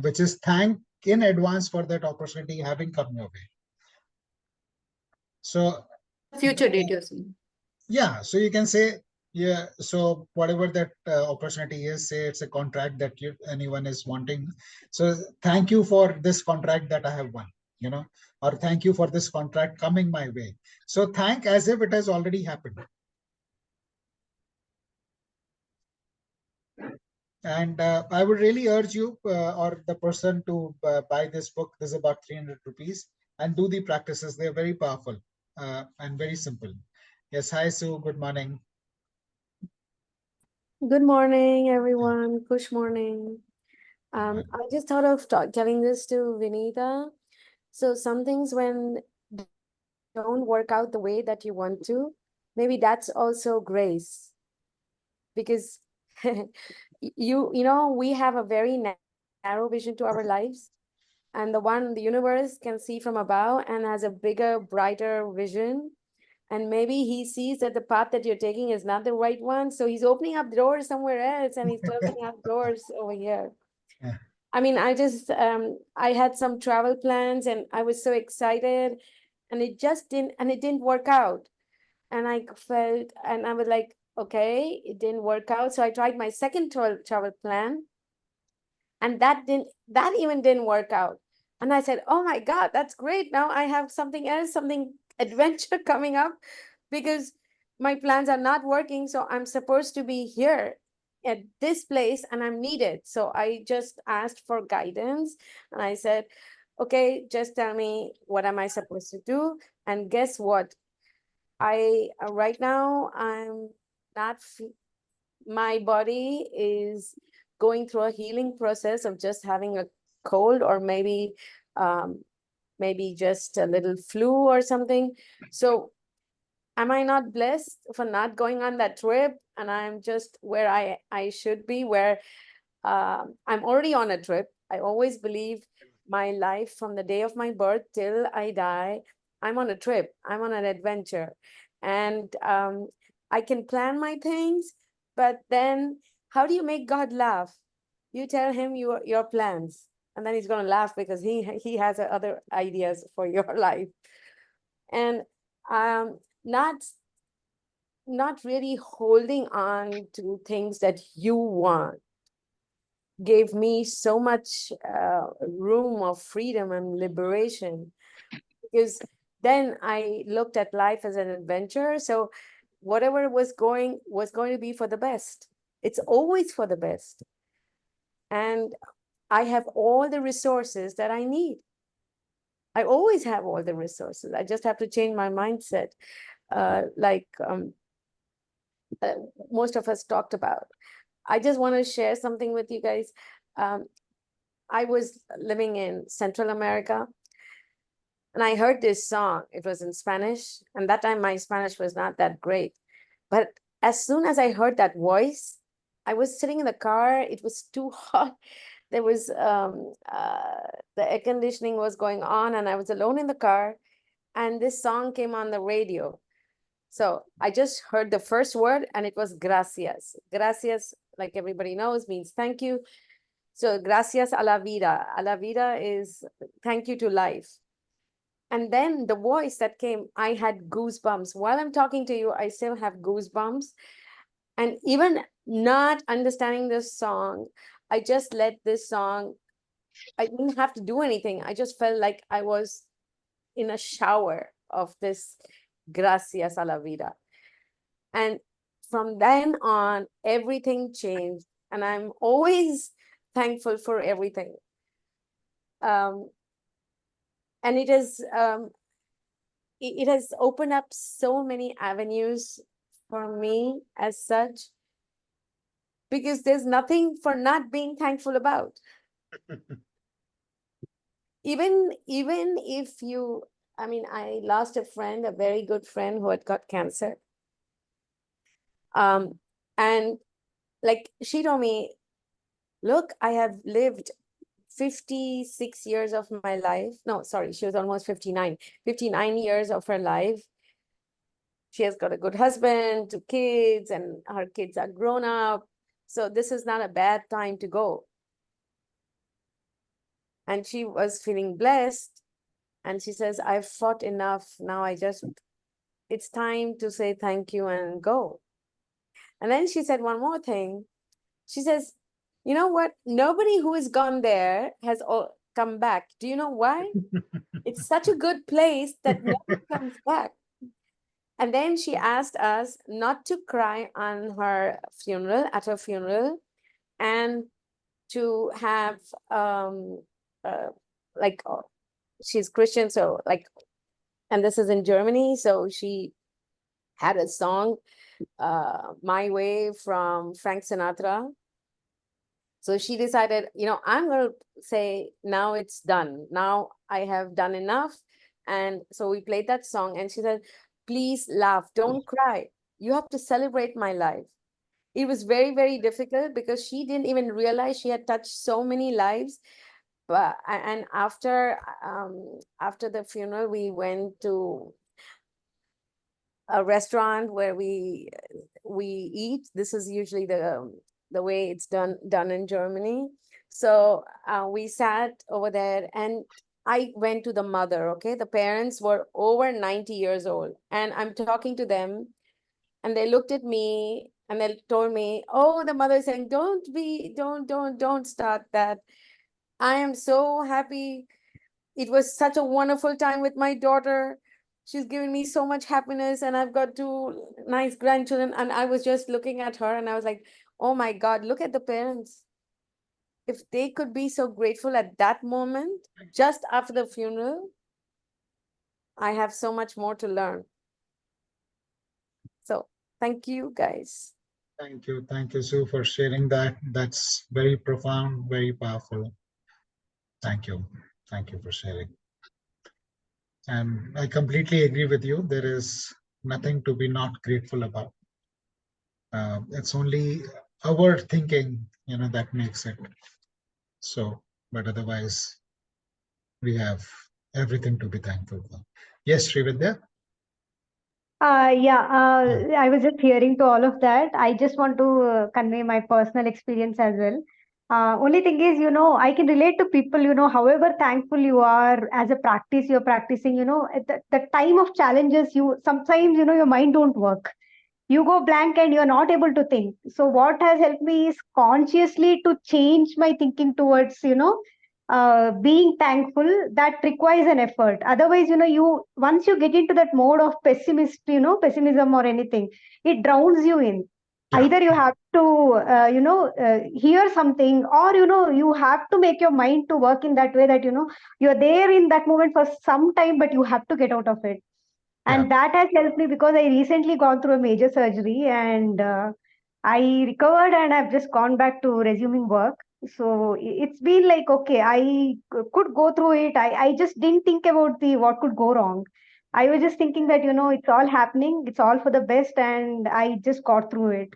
[SPEAKER 1] which is thank in advance for that opportunity having come your way. So
[SPEAKER 5] future date, you're saying?
[SPEAKER 1] Yeah, so you can say, yeah, so whatever that opportunity is, say it's a contract that anyone is wanting. So thank you for this contract that I have won, or thank you for this contract coming my way. So thank as if it has already happened. And I would really urge you or the person to buy this book. This is about 300 rupees and do the practices. They're very powerful and very simple. Yes, hi, Sue. Good morning.
[SPEAKER 6] Good morning, everyone. Good morning. I just thought of telling this to Vinita. So some things when don't work out the way that you want to, maybe that's also grace. Because we have a very narrow vision to our lives. And the universe can see from above and has a bigger, brighter vision. And maybe he sees that the path that you're taking is not the right one. So he's opening up doors somewhere else and he's closing up doors over here.
[SPEAKER 1] Yeah.
[SPEAKER 6] I mean, I had some travel plans and I was so excited and it didn't work out. And I felt, and I was like, okay, it didn't work out. So I tried my second travel plan and that even didn't work out. And I said, oh my God, that's great. Now I have something else, something adventure coming up because my plans are not working. So I'm supposed to be here at this place and I'm needed. So I just asked for guidance and I said, okay, just tell me, what am I supposed to do? And guess what? Right now, I'm not, my body is going through a healing process of just having a cold or maybe just a little flu or something. So am I not blessed for not going on that trip? And I'm just where I should be, where I'm already on a trip. I always believe my life from the day of my birth till I die, I'm on a trip. I'm on an adventure. And I can plan my things, but then how do you make God laugh? You tell him your plans, and then he's going to laugh because he has other ideas for your life. And um, not not really holding on to things that you want gave me so much room of freedom and liberation, because then I looked at life as an adventure. So whatever was going to be for the best. It's always for the best. And I have all the resources that I need. I always have all the resources. I just have to change my mindset. Like most of us talked about. I just want to share something with you guys. I was living in Central America, and I heard this song. It was in Spanish, and that time my Spanish was not that great. But as soon as I heard that voice, I was sitting in the car. It was too hot. There was the air conditioning was going on, and I was alone in the car, and this song came on the radio. So I just heard the first word, and it was gracias. Gracias, like everybody knows, means thank you. So gracias a la vida. A la vida is thank you to life. And then the voice that came, I had goosebumps. While I'm talking to you, I still have goosebumps. And even not understanding this song, I just let this song, I didn't have to do anything. I just felt like I was in a shower of this gracias a la vida. And from then on, everything changed. And I'm always thankful for everything. And it is it has opened up so many avenues for me as such, because there's nothing for not being thankful about. Even if you, I mean, I lost a friend, a very good friend who had got cancer. And like she told me, look, I have lived 56 years of my life. No, sorry, she was almost 59 years of her life. She has got a good husband, 2 kids, and her kids are grown up. So this is not a bad time to go. And she was feeling blessed. And she says, I've fought enough. Now it's time to say thank you and go. And then she said one more thing. She says, you know what? Nobody who has gone there has come back. Do you know why? It's such a good place that nobody comes back. And then she asked us not to cry on her funeral, at her funeral, and to have like she's Christian, so like, and this is in Germany, so she had a song, My Way from Frank Sinatra. So she decided, you know, I'm going to say, now it's done. Now I have done enough. And so we played that song, and she said, please laugh, don't cry. You have to celebrate my life. It was very, very difficult because she didn't even realize she had touched so many lives. But and after the funeral, we went to a restaurant where we eat. This is usually the way it's done in Germany. So we sat over there, and I went to the mother. Okay, the parents were over 90 years old, and I'm talking to them, and they looked at me and they told me, oh, the mother is saying, don't start that. I am so happy. It was such a wonderful time with my daughter. She's given me so much happiness, and I've got 2 nice grandchildren. And I was just looking at her, and I was like, oh my God, look at the parents. If they could be so grateful at that moment, just after the funeral, I have so much more to learn. So thank you, guys.
[SPEAKER 1] Thank you, Sue, for sharing that. That's very profound, very powerful. Thank you for sharing. And I completely agree with you. There is nothing to be not grateful about. It's only our thinking, that makes it so. But otherwise, we have everything to be thankful for. Yes, Srividya?
[SPEAKER 7] I was just hearing to all of that. I just want to convey my personal experience as well. Only thing is, I can relate to people, however thankful you are as a practice you're practicing, at the time of challenges, you sometimes, your mind don't work. You go blank and you're not able to think. So what has helped me is consciously to change my thinking towards, being thankful. That requires an effort. Otherwise, you once you get into that mode of pessimism or anything, it drowns you in. Either you have to hear something, or you have to make your mind to work in that way that you're there in that moment for some time, but you have to get out of it. And that has helped me because I recently gone through a major surgery, and I recovered, and I've just gone back to resuming work. So it's been like, okay, could go through it. I just didn't think about the what could go wrong. I was just thinking that, it's all happening, it's all for the best, and I just got through it.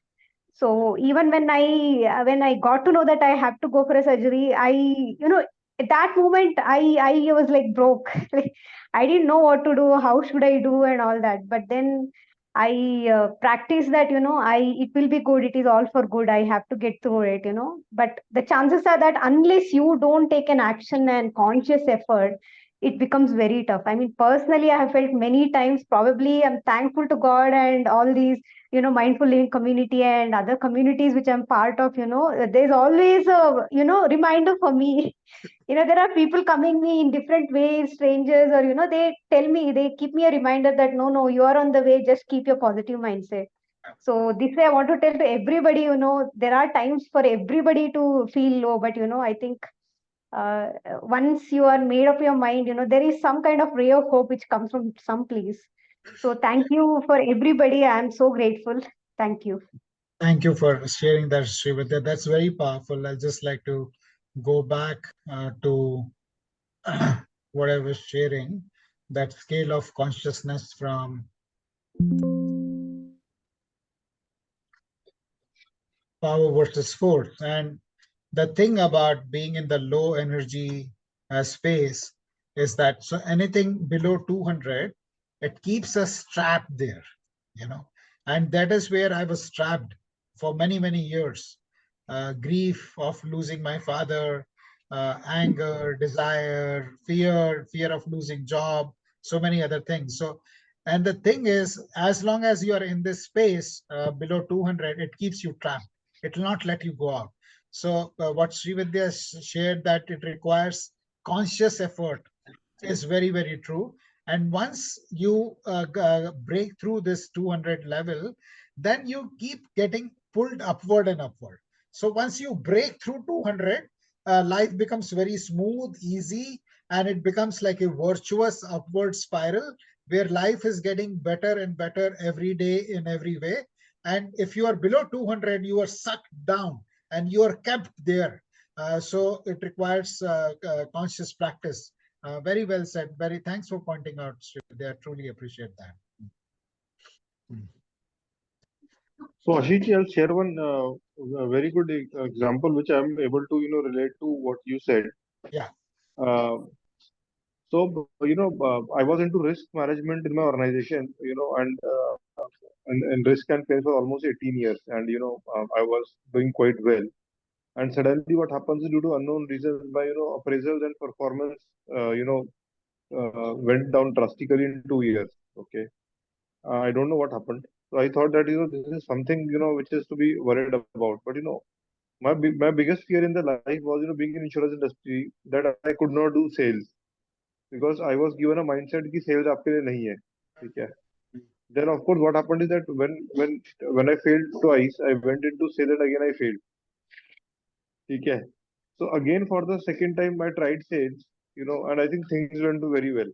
[SPEAKER 7] So even when I got to know that I have to go for a surgery, at that moment I was like broke. Like, I didn't know what to do, how should I do, and all that. But then I practice that, it will be good. It is all for good. I have to get through it. But the chances are that unless you don't take an action and conscious effort, it becomes very tough. I mean, personally, I have felt many times. Probably, I'm thankful to God and all these, mindful living community and other communities which I'm part of. There's always a, reminder for me. There are people coming me in different ways, strangers, or they tell me, they keep me a reminder that no, you are on the way, just keep your positive mindset. So this way I want to tell to everybody, there are times for everybody to feel low, but I think uh, once you are made up your mind, there is some kind of ray of hope which comes from some place. So thank you for everybody. I am so grateful. Thank you.
[SPEAKER 1] Thank you for sharing that, Srividya. That's very powerful. I'd just like to go back to what I was sharing, that scale of consciousness from power versus force. And the thing about being in the low energy space is that so anything below 200, it keeps us trapped there, and that is where I was trapped for many, many years. Grief of losing my father, anger, desire, fear of losing job, so many other things. So, and the thing is, as long as you are in this space below 200, it keeps you trapped. It will not let you go out. So what Srividya shared, that it requires conscious effort, is very, very true. And once you break through this 200 level, then you keep getting pulled upward and upward. So once you break through 200, life becomes very smooth, easy, and it becomes like a virtuous upward spiral where life is getting better and better every day in every way. And if you are below 200, you are sucked down and you are kept there. So it requires conscious practice. Very well said. Very thanks for pointing out, Srividya. I truly appreciate that.
[SPEAKER 2] So Ashish, I'll share one a very good example which I'm able to relate to what you said.
[SPEAKER 1] Yeah.
[SPEAKER 2] So I was into risk management in my organization, and risk and claims for almost 18 years, and I was doing quite well. And suddenly, what happens is due to unknown reasons, my appraisals and performance, went down drastically in 2 years. Okay, I don't know what happened. So I thought that this is something which is to be worried about. But my biggest fear in the life was being in insurance industry, that I could not do sales, because I was given a mindset कि sales आपके लिए नहीं है, ठीक है. Then of course what happened is that when I failed twice, I went into sales and again I failed. ठीक है. So again for the second time I tried sales, and I think things went very well.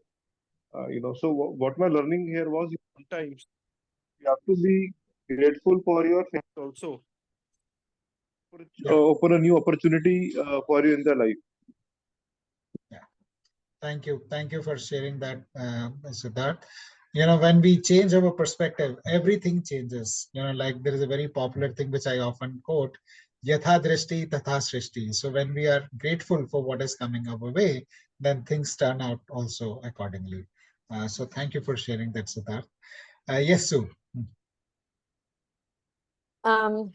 [SPEAKER 2] So what my learning here was, sometimes you have to be grateful for your failure also. Open a new opportunity for you in the life.
[SPEAKER 1] Yeah. Thank you. Thank you for sharing that, Siddharth. when we change our perspective, everything changes. Like there is a very popular thing which I often quote, yatha drishti tatha srishti. So when we are grateful for what is coming our way, then things turn out also accordingly. So thank you for sharing that, Siddharth. Yes, Sue.
[SPEAKER 6] I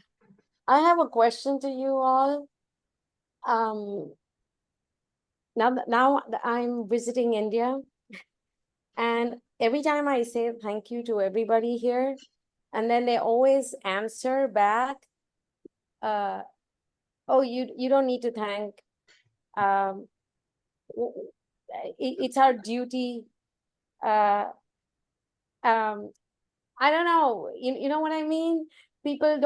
[SPEAKER 6] have a question to you all. Now I'm visiting India, and every time I say thank you to everybody here, and then they always answer back, oh, you don't need to thank. It's our duty. I don't know. You know what I mean? People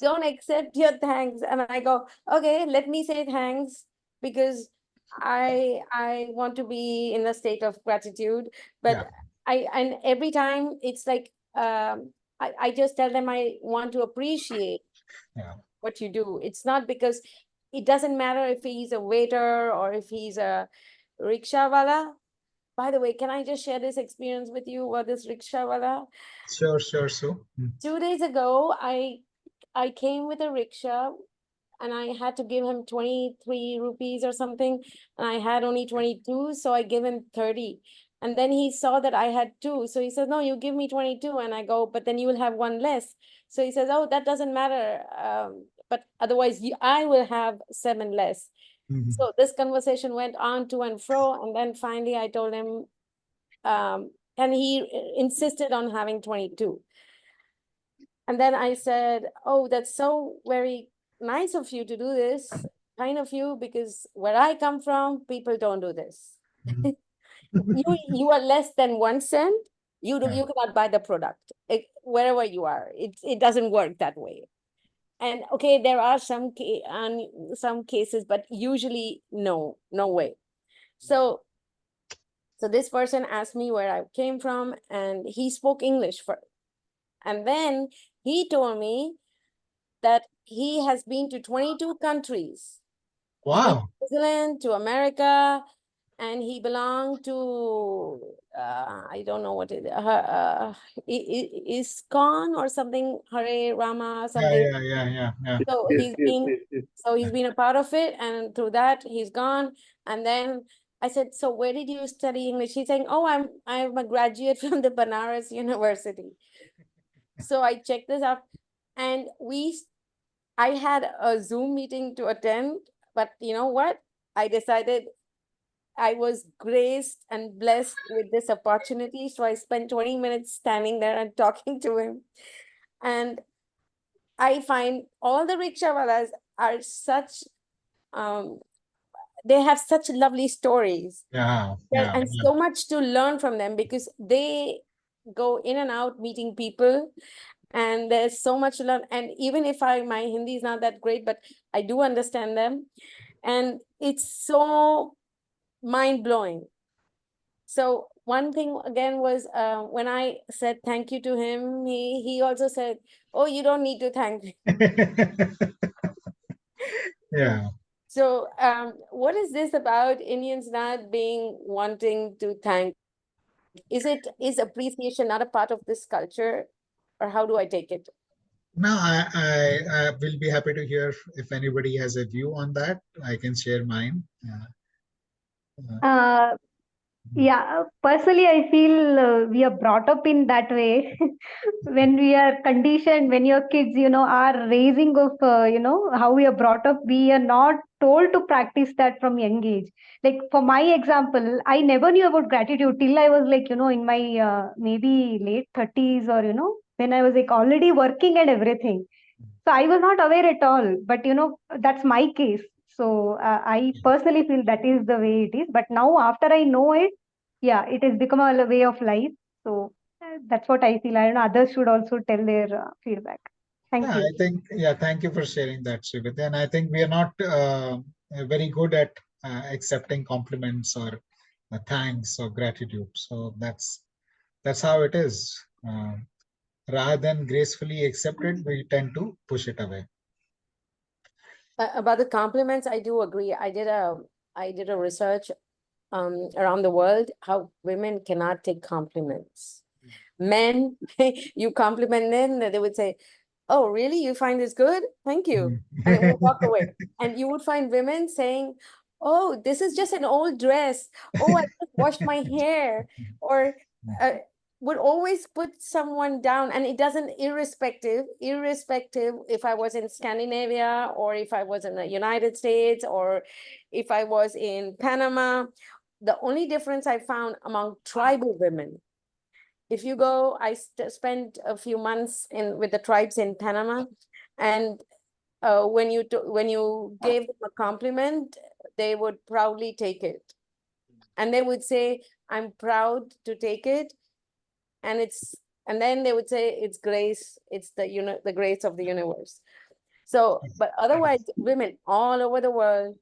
[SPEAKER 6] don't accept your thanks, and I go, okay, let me say thanks, because I want to be in a state of gratitude. But and every time it's like I just tell them I want to appreciate what you do. It's not because it doesn't matter if he's a waiter or if he's a rickshawala. By the way, can I just share this experience with you about this rickshawala?
[SPEAKER 1] Sure, Sue.
[SPEAKER 6] 2 days ago, I came with a rickshaw, and I had to give him 23 rupees or something, and I had only 22, so I gave him 30. And then he saw that I had 2, so he said, no, you give me 22. And I go, but then you will have 1 less. So he says, oh, that doesn't matter, but otherwise I will have 7 less. So this conversation went on to and fro, and then finally I told him, and he insisted on having 22. And then I said, oh, that's so very nice of you to do this, kind of you, because where I come from, people don't do this. You are less than 1 cent, you cannot buy the product, wherever you are. It doesn't work that way. And okay, there are some cases, but usually no way. So this person asked me where I came from, and he spoke English first. And then he told me that he has been to 22 countries.
[SPEAKER 1] Wow.
[SPEAKER 6] New Zealand, to America, and he belonged to, I don't know what it is, ISKCON or something, Hare Rama, something.
[SPEAKER 1] Yeah.
[SPEAKER 6] So he's been a part of it, and through that he's gone. And then I said, so where did you study English? He's saying, oh, I'm a graduate from the Banaras University. So I checked this out, and I had a Zoom meeting to attend, but you know what? I decided I was graced and blessed with this opportunity. So I spent 20 minutes standing there and talking to him. And I find all the rickshawalas are such, they have such lovely stories. And so much to learn from them, because they go in and out meeting people, and there's so much to learn. And even if my Hindi is not that great, but I do understand them, and it's so mind-blowing. So one thing again was, when I said thank you to him, he also said, oh, you don't need to thank me.
[SPEAKER 1] Yeah.
[SPEAKER 6] So what is this about Indians not wanting to thank? Is appreciation not a part of this culture, or how do I take it?
[SPEAKER 1] No, I will be happy to hear if anybody has a view on that. I can share mine.
[SPEAKER 7] Yeah, personally, I feel we are brought up in that way. When we are conditioned, when your kids, are raising of, how we are brought up, we are not told to practice that from young age. Like for my example, I never knew about gratitude till I was like, in my maybe late 30s, or, when I was like already working and everything. So I was not aware at all, but that's my case. So I personally feel that is the way it is. But now after I know it, yeah, it has become a way of life. So that's what I feel. I don't know, others should also tell their feedback. Thank you.
[SPEAKER 1] I think, thank you for sharing that, Srivati. And I think we are not very good at accepting compliments or thanks or gratitude. So that's how it is. Rather than gracefully accept it, we tend to push it away.
[SPEAKER 6] About the compliments, I do agree. I did a research around the world, how women cannot take compliments. Men, you compliment them, they would say, "Oh, really? You find this good? Thank you." And it would walk away. And you would find women saying, "Oh, this is just an old dress. Oh, I just washed my hair." Or would always put someone down. And it doesn't, irrespective if I was in Scandinavia or if I was in the United States or if I was in Panama. The only difference I found among tribal women, if you go, I spent a few months with the tribes in Panama, and when you gave them a compliment, they would proudly take it, and they would say, "I'm proud to take it," and then they would say, "It's grace. It's the grace of the universe." So, but otherwise, women all over the world.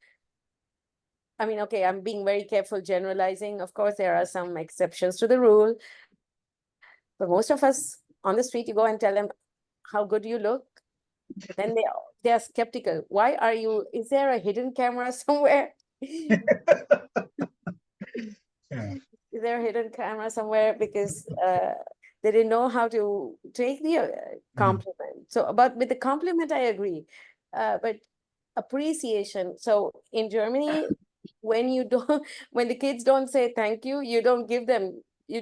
[SPEAKER 6] I mean, okay, I'm being very careful generalizing. Of course, there are some exceptions to the rule. But most of us on the street, you go and tell them how good you look. Then they are skeptical. Why are you? Is there a hidden camera somewhere?
[SPEAKER 1] Yeah.
[SPEAKER 6] Is there a hidden camera somewhere? Because they didn't know how to take the compliment. So, but with the compliment, I agree. But appreciation. So in Germany, when when the kids don't say thank you, you don't give them. You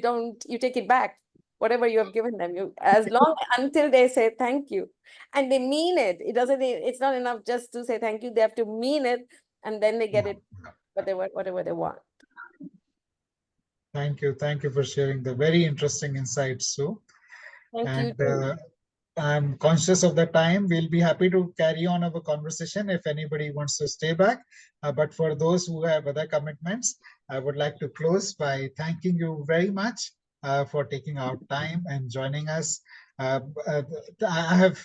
[SPEAKER 6] take it back. Whatever you have given them, as long until they say thank you, and they mean it. It's not enough just to say thank you. They have to mean it, and then they get it whatever they want.
[SPEAKER 1] Thank you for sharing the very interesting insights, Sue.
[SPEAKER 6] Thank you too.
[SPEAKER 1] I'm conscious of the time. We'll be happy to carry on our conversation if anybody wants to stay back. But for those who have other commitments, I would like to close by thanking you very much for taking out time and joining us. I have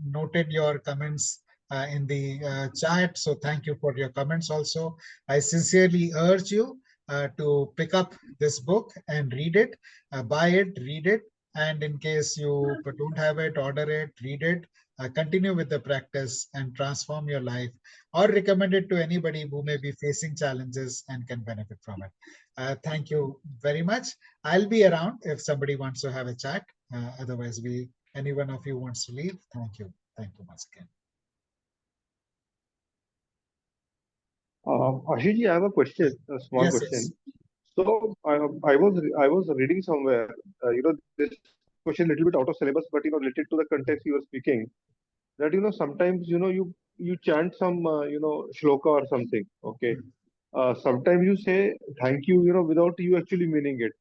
[SPEAKER 1] noted your comments in the chat, so thank you for your comments also. I sincerely urge you to pick up this book and read it, buy it, read it. And in case you don't have it, order it, read it, continue with the practice and transform your life, or recommend it to anybody who may be facing challenges and can benefit from it. Thank you very much. I'll be around if somebody wants to have a chat. Otherwise, any one of you wants to leave. Thank you. Thank you once again.
[SPEAKER 2] Ashishji, I have a question, a small question. Yes. So I was reading somewhere, this question a little bit out of syllabus, but related to the context you were speaking, that sometimes you chant some shloka or something, okay. Sometimes you say thank you, without you actually meaning it.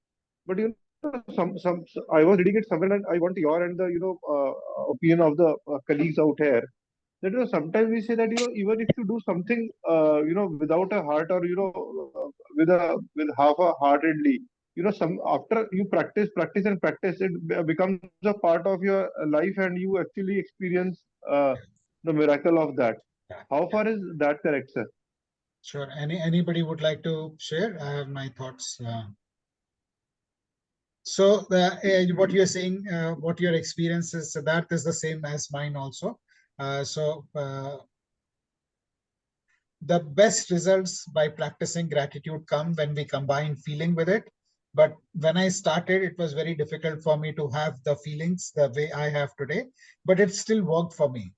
[SPEAKER 2] But some I was reading it somewhere, and I want your and the opinion of the colleagues out here, that sometimes we say that even if you do something without a heart, or with half a heartedly, some after you practice and practice, it becomes a part of your life, and you actually experience the miracle of that. How far is that correct, sir?
[SPEAKER 1] Sure. Anybody would like to share? I have my thoughts. So what you're saying, what your experience is, that is the same as mine also. The best results by practicing gratitude come when we combine feeling with it. But when I started, it was very difficult for me to have the feelings the way I have today, but it still worked for me.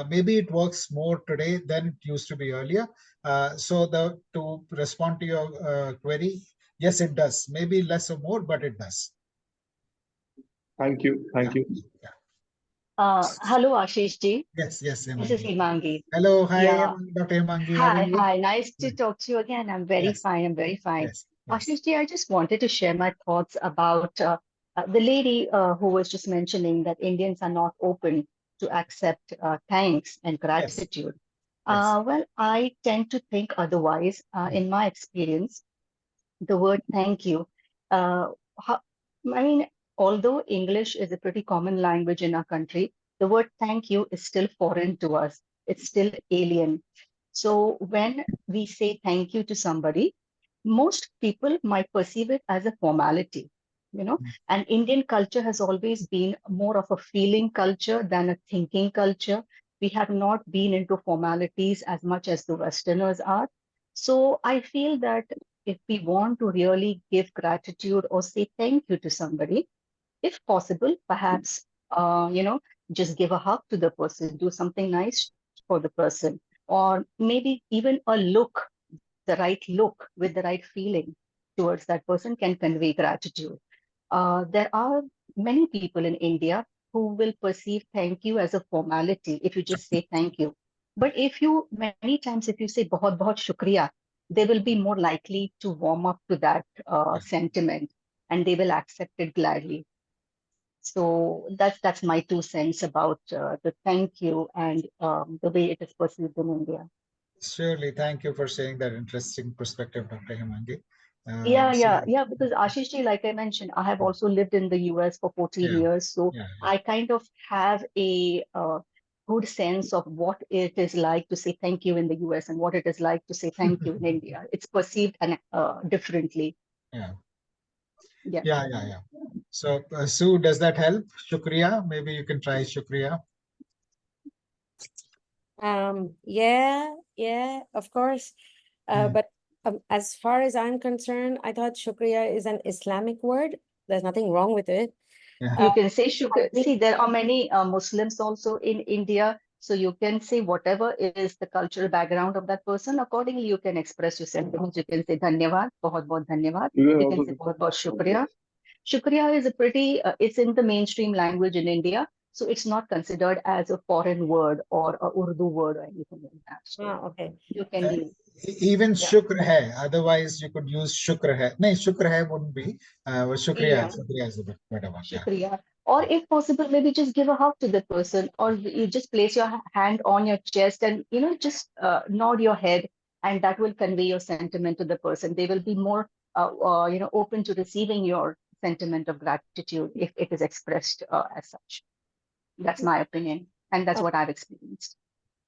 [SPEAKER 1] Maybe it works more today than it used to be earlier. To respond to your query, yes, it does. Maybe less or more, but it does.
[SPEAKER 2] Thank you. Thank you.
[SPEAKER 8] Hello, Ashish ji.
[SPEAKER 1] Yes, Himangi.
[SPEAKER 8] This is Himangi.
[SPEAKER 1] Hello, hi,
[SPEAKER 8] Yeah.
[SPEAKER 1] Dr. Himangi. How are you?
[SPEAKER 8] Hi. Nice to talk to you again. I'm very fine. I'm very fine.
[SPEAKER 1] Yes.
[SPEAKER 8] Ashish ji, I just wanted to share my thoughts about the lady who was just mentioning that Indians are not open to accept thanks and gratitude. Well, I tend to think otherwise. In my experience, the word thank you, I mean, although English is a pretty common language in our country, the word thank you is still foreign to us. It's still alien. So when we say thank you to somebody, most people might perceive it as a formality, and Indian culture has always been more of a feeling culture than a thinking culture. We have not been into formalities as much as the Westerners are. So I feel that if we want to really give gratitude or say thank you to somebody, if possible, perhaps, just give a hug to the person, do something nice for the person, or maybe even a look, the right look with the right feeling towards that person can convey gratitude. There are many people in India who will perceive thank you as a formality if you just say thank you. But if you, many times, if you say bahut bahut shukriya, they will be more likely to warm up to that sentiment, and they will accept it gladly. So that's my 2 cents about the thank you and the way it is perceived in India.
[SPEAKER 1] Surely, thank you for sharing that interesting perspective, Dr. Hemangi.
[SPEAKER 8] Yeah, because Ashish ji, like I mentioned, I have also lived in the US for 14 years. So I kind of have a good sense of what it is like to say thank you in the US and what it is like to say thank you in India. It's perceived differently.
[SPEAKER 1] Yeah. So, Sue, does that help? Shukriya? Maybe you can try Shukriya.
[SPEAKER 6] Yeah, of course. But as far as I'm concerned, I thought shukriya is an Islamic word. There's nothing wrong with it.
[SPEAKER 8] You can say shukr. See, there are many Muslims also in India. So you can say whatever is the cultural background of that person. Accordingly, you can express your sentiments. You can say dhanyavad, bahut bahut dhanyavad. You can say bahut bahut shukriya. Shukriya is a pretty, it's in the mainstream language in India. So it's not considered as a foreign word or a Urdu word or anything like that. So
[SPEAKER 6] okay.
[SPEAKER 8] you can use.
[SPEAKER 1] Even shukr hai. Otherwise, you could use shukr hai. No, shukr hai wouldn't be. Shukriya. Shukriya is a bit better one.
[SPEAKER 8] Shukriya. Or if possible, maybe just give a hug to the person, or you just place your hand on your chest and, just nod your head, and that will convey your sentiment to the person. They will be more, open to receiving your sentiment of gratitude if it is expressed as such. That's my opinion, and that's what I've experienced.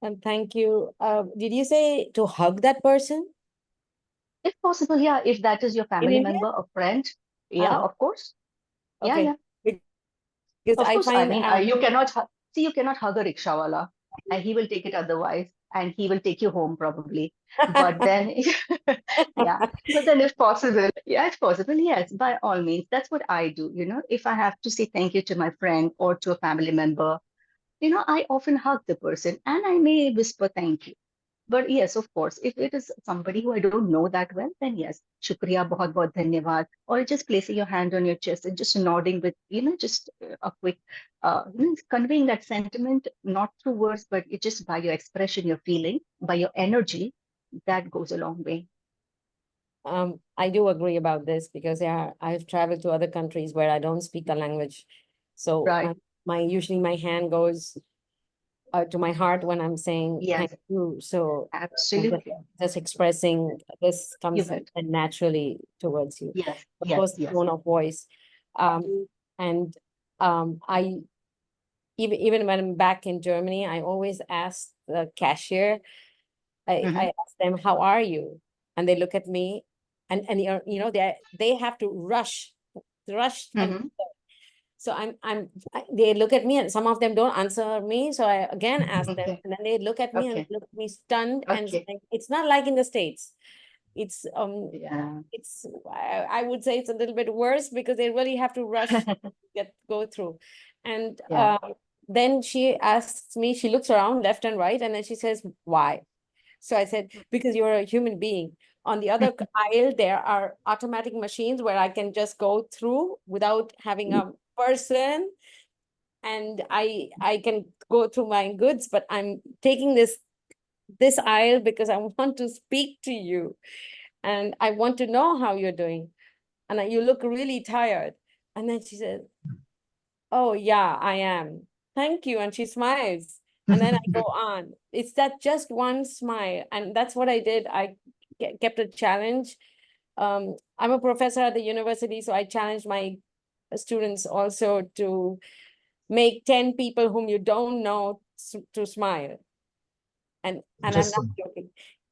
[SPEAKER 6] And thank you. Did you say to hug that person?
[SPEAKER 8] If possible, yeah. If that is your family member, a friend, yeah, of course.
[SPEAKER 6] Okay.
[SPEAKER 8] Yeah.
[SPEAKER 6] Because
[SPEAKER 8] of course, I
[SPEAKER 6] find,
[SPEAKER 8] mean, you cannot you cannot hug a rickshawala, and he will take it otherwise, and he will take you home probably. But then, yeah. But then, if possible, yes, by all means, that's what I do. If I have to say thank you to my friend or to a family member, I often hug the person, and I may whisper thank you. But yes, of course, if it is somebody who I don't know that well, then yes, shukriya, bahut bahut dhanyavad, or just placing your hand on your chest and just nodding with, just a quick, conveying that sentiment, not through words, but it just by your expression, your feeling, by your energy, that goes a long way.
[SPEAKER 6] I do agree about this because I've traveled to other countries where I don't speak the language. So usually my hand goes to my heart when I'm saying thank you. So
[SPEAKER 8] absolutely,
[SPEAKER 6] just expressing this comes naturally towards you.
[SPEAKER 8] Yes,
[SPEAKER 6] of course, tone of voice. And I even when I'm back in Germany, I always ask the cashier. I ask them, "How are you?" And they look at me, and they have to rush. So they look at me, and some of them don't answer me. So I again ask them, and then they look at me and look at me stunned. And it's not like in the States. It's it's I would say it's a little bit worse because they really have to rush go through. And then she asks me, she looks around left and right, and then she says, "Why?" So I said, "Because you're a human being. On the other aisle, there are automatic machines where I can just go through without having a person, and I can go through my goods, but I'm taking this aisle because I want to speak to you, and I want to know how you're doing, and you look really tired." And then she said, "Oh yeah, I am. Thank you." And she smiles. And then I go on. It's that just one smile. And that's what I did. I kept a challenge. I'm a professor at the university, so I challenged my students also to make 10 people whom you don't know to smile. And I'm not joking.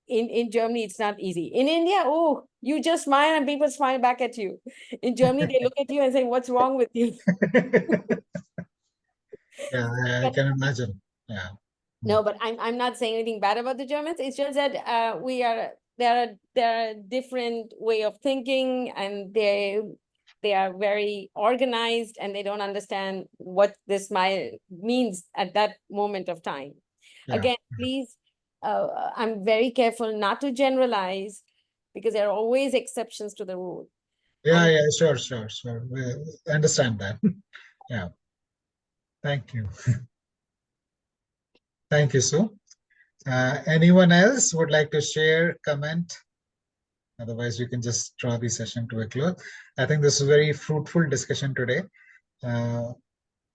[SPEAKER 6] In Germany, it's not easy. In India, oh, you just smile and people smile back at you. In Germany, they look at you and say, "What's wrong with you?"
[SPEAKER 1] Yeah, I can imagine. Yeah.
[SPEAKER 6] No, but I'm not saying anything bad about the Germans. It's just that we are there are different way of thinking, and they are very organized, and they don't understand what this means at that moment of time.
[SPEAKER 1] Yeah.
[SPEAKER 6] Again, please, I'm very careful not to generalize, because there are always exceptions to the rule.
[SPEAKER 1] Yeah, yeah, sure. We understand that. Yeah. Thank you. Thank you, Sue. Anyone else would like to share, comment? Otherwise, we can just draw the session to a close. I think this is a very fruitful discussion today.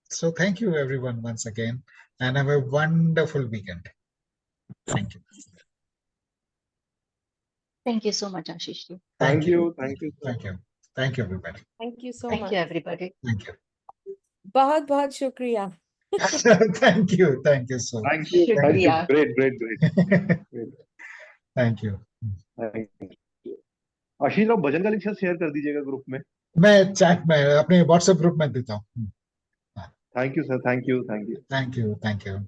[SPEAKER 1] So thank you, everyone, once again, and have a wonderful weekend. Thank you.
[SPEAKER 8] Thank you so much, Ashish.
[SPEAKER 2] Thank you. Thank you.
[SPEAKER 1] Thank you. Thank you, everybody.
[SPEAKER 6] Thank you so
[SPEAKER 8] Thank
[SPEAKER 6] much.
[SPEAKER 8] you, everybody.
[SPEAKER 1] Thank you.
[SPEAKER 6] बहुत बहुत शुक्रिया.
[SPEAKER 1] Thank you. Thank you so much.
[SPEAKER 2] Thank you. Thank you. Great. Great.
[SPEAKER 1] Thank you.
[SPEAKER 2] आशीष आप भजन का link share कर दीजिएगा group में.
[SPEAKER 1] मैं chat में अपने व्हाट्सएप ग्रुप में देता हूँ.
[SPEAKER 2] Thank you sir. Thank you.
[SPEAKER 1] Thank you.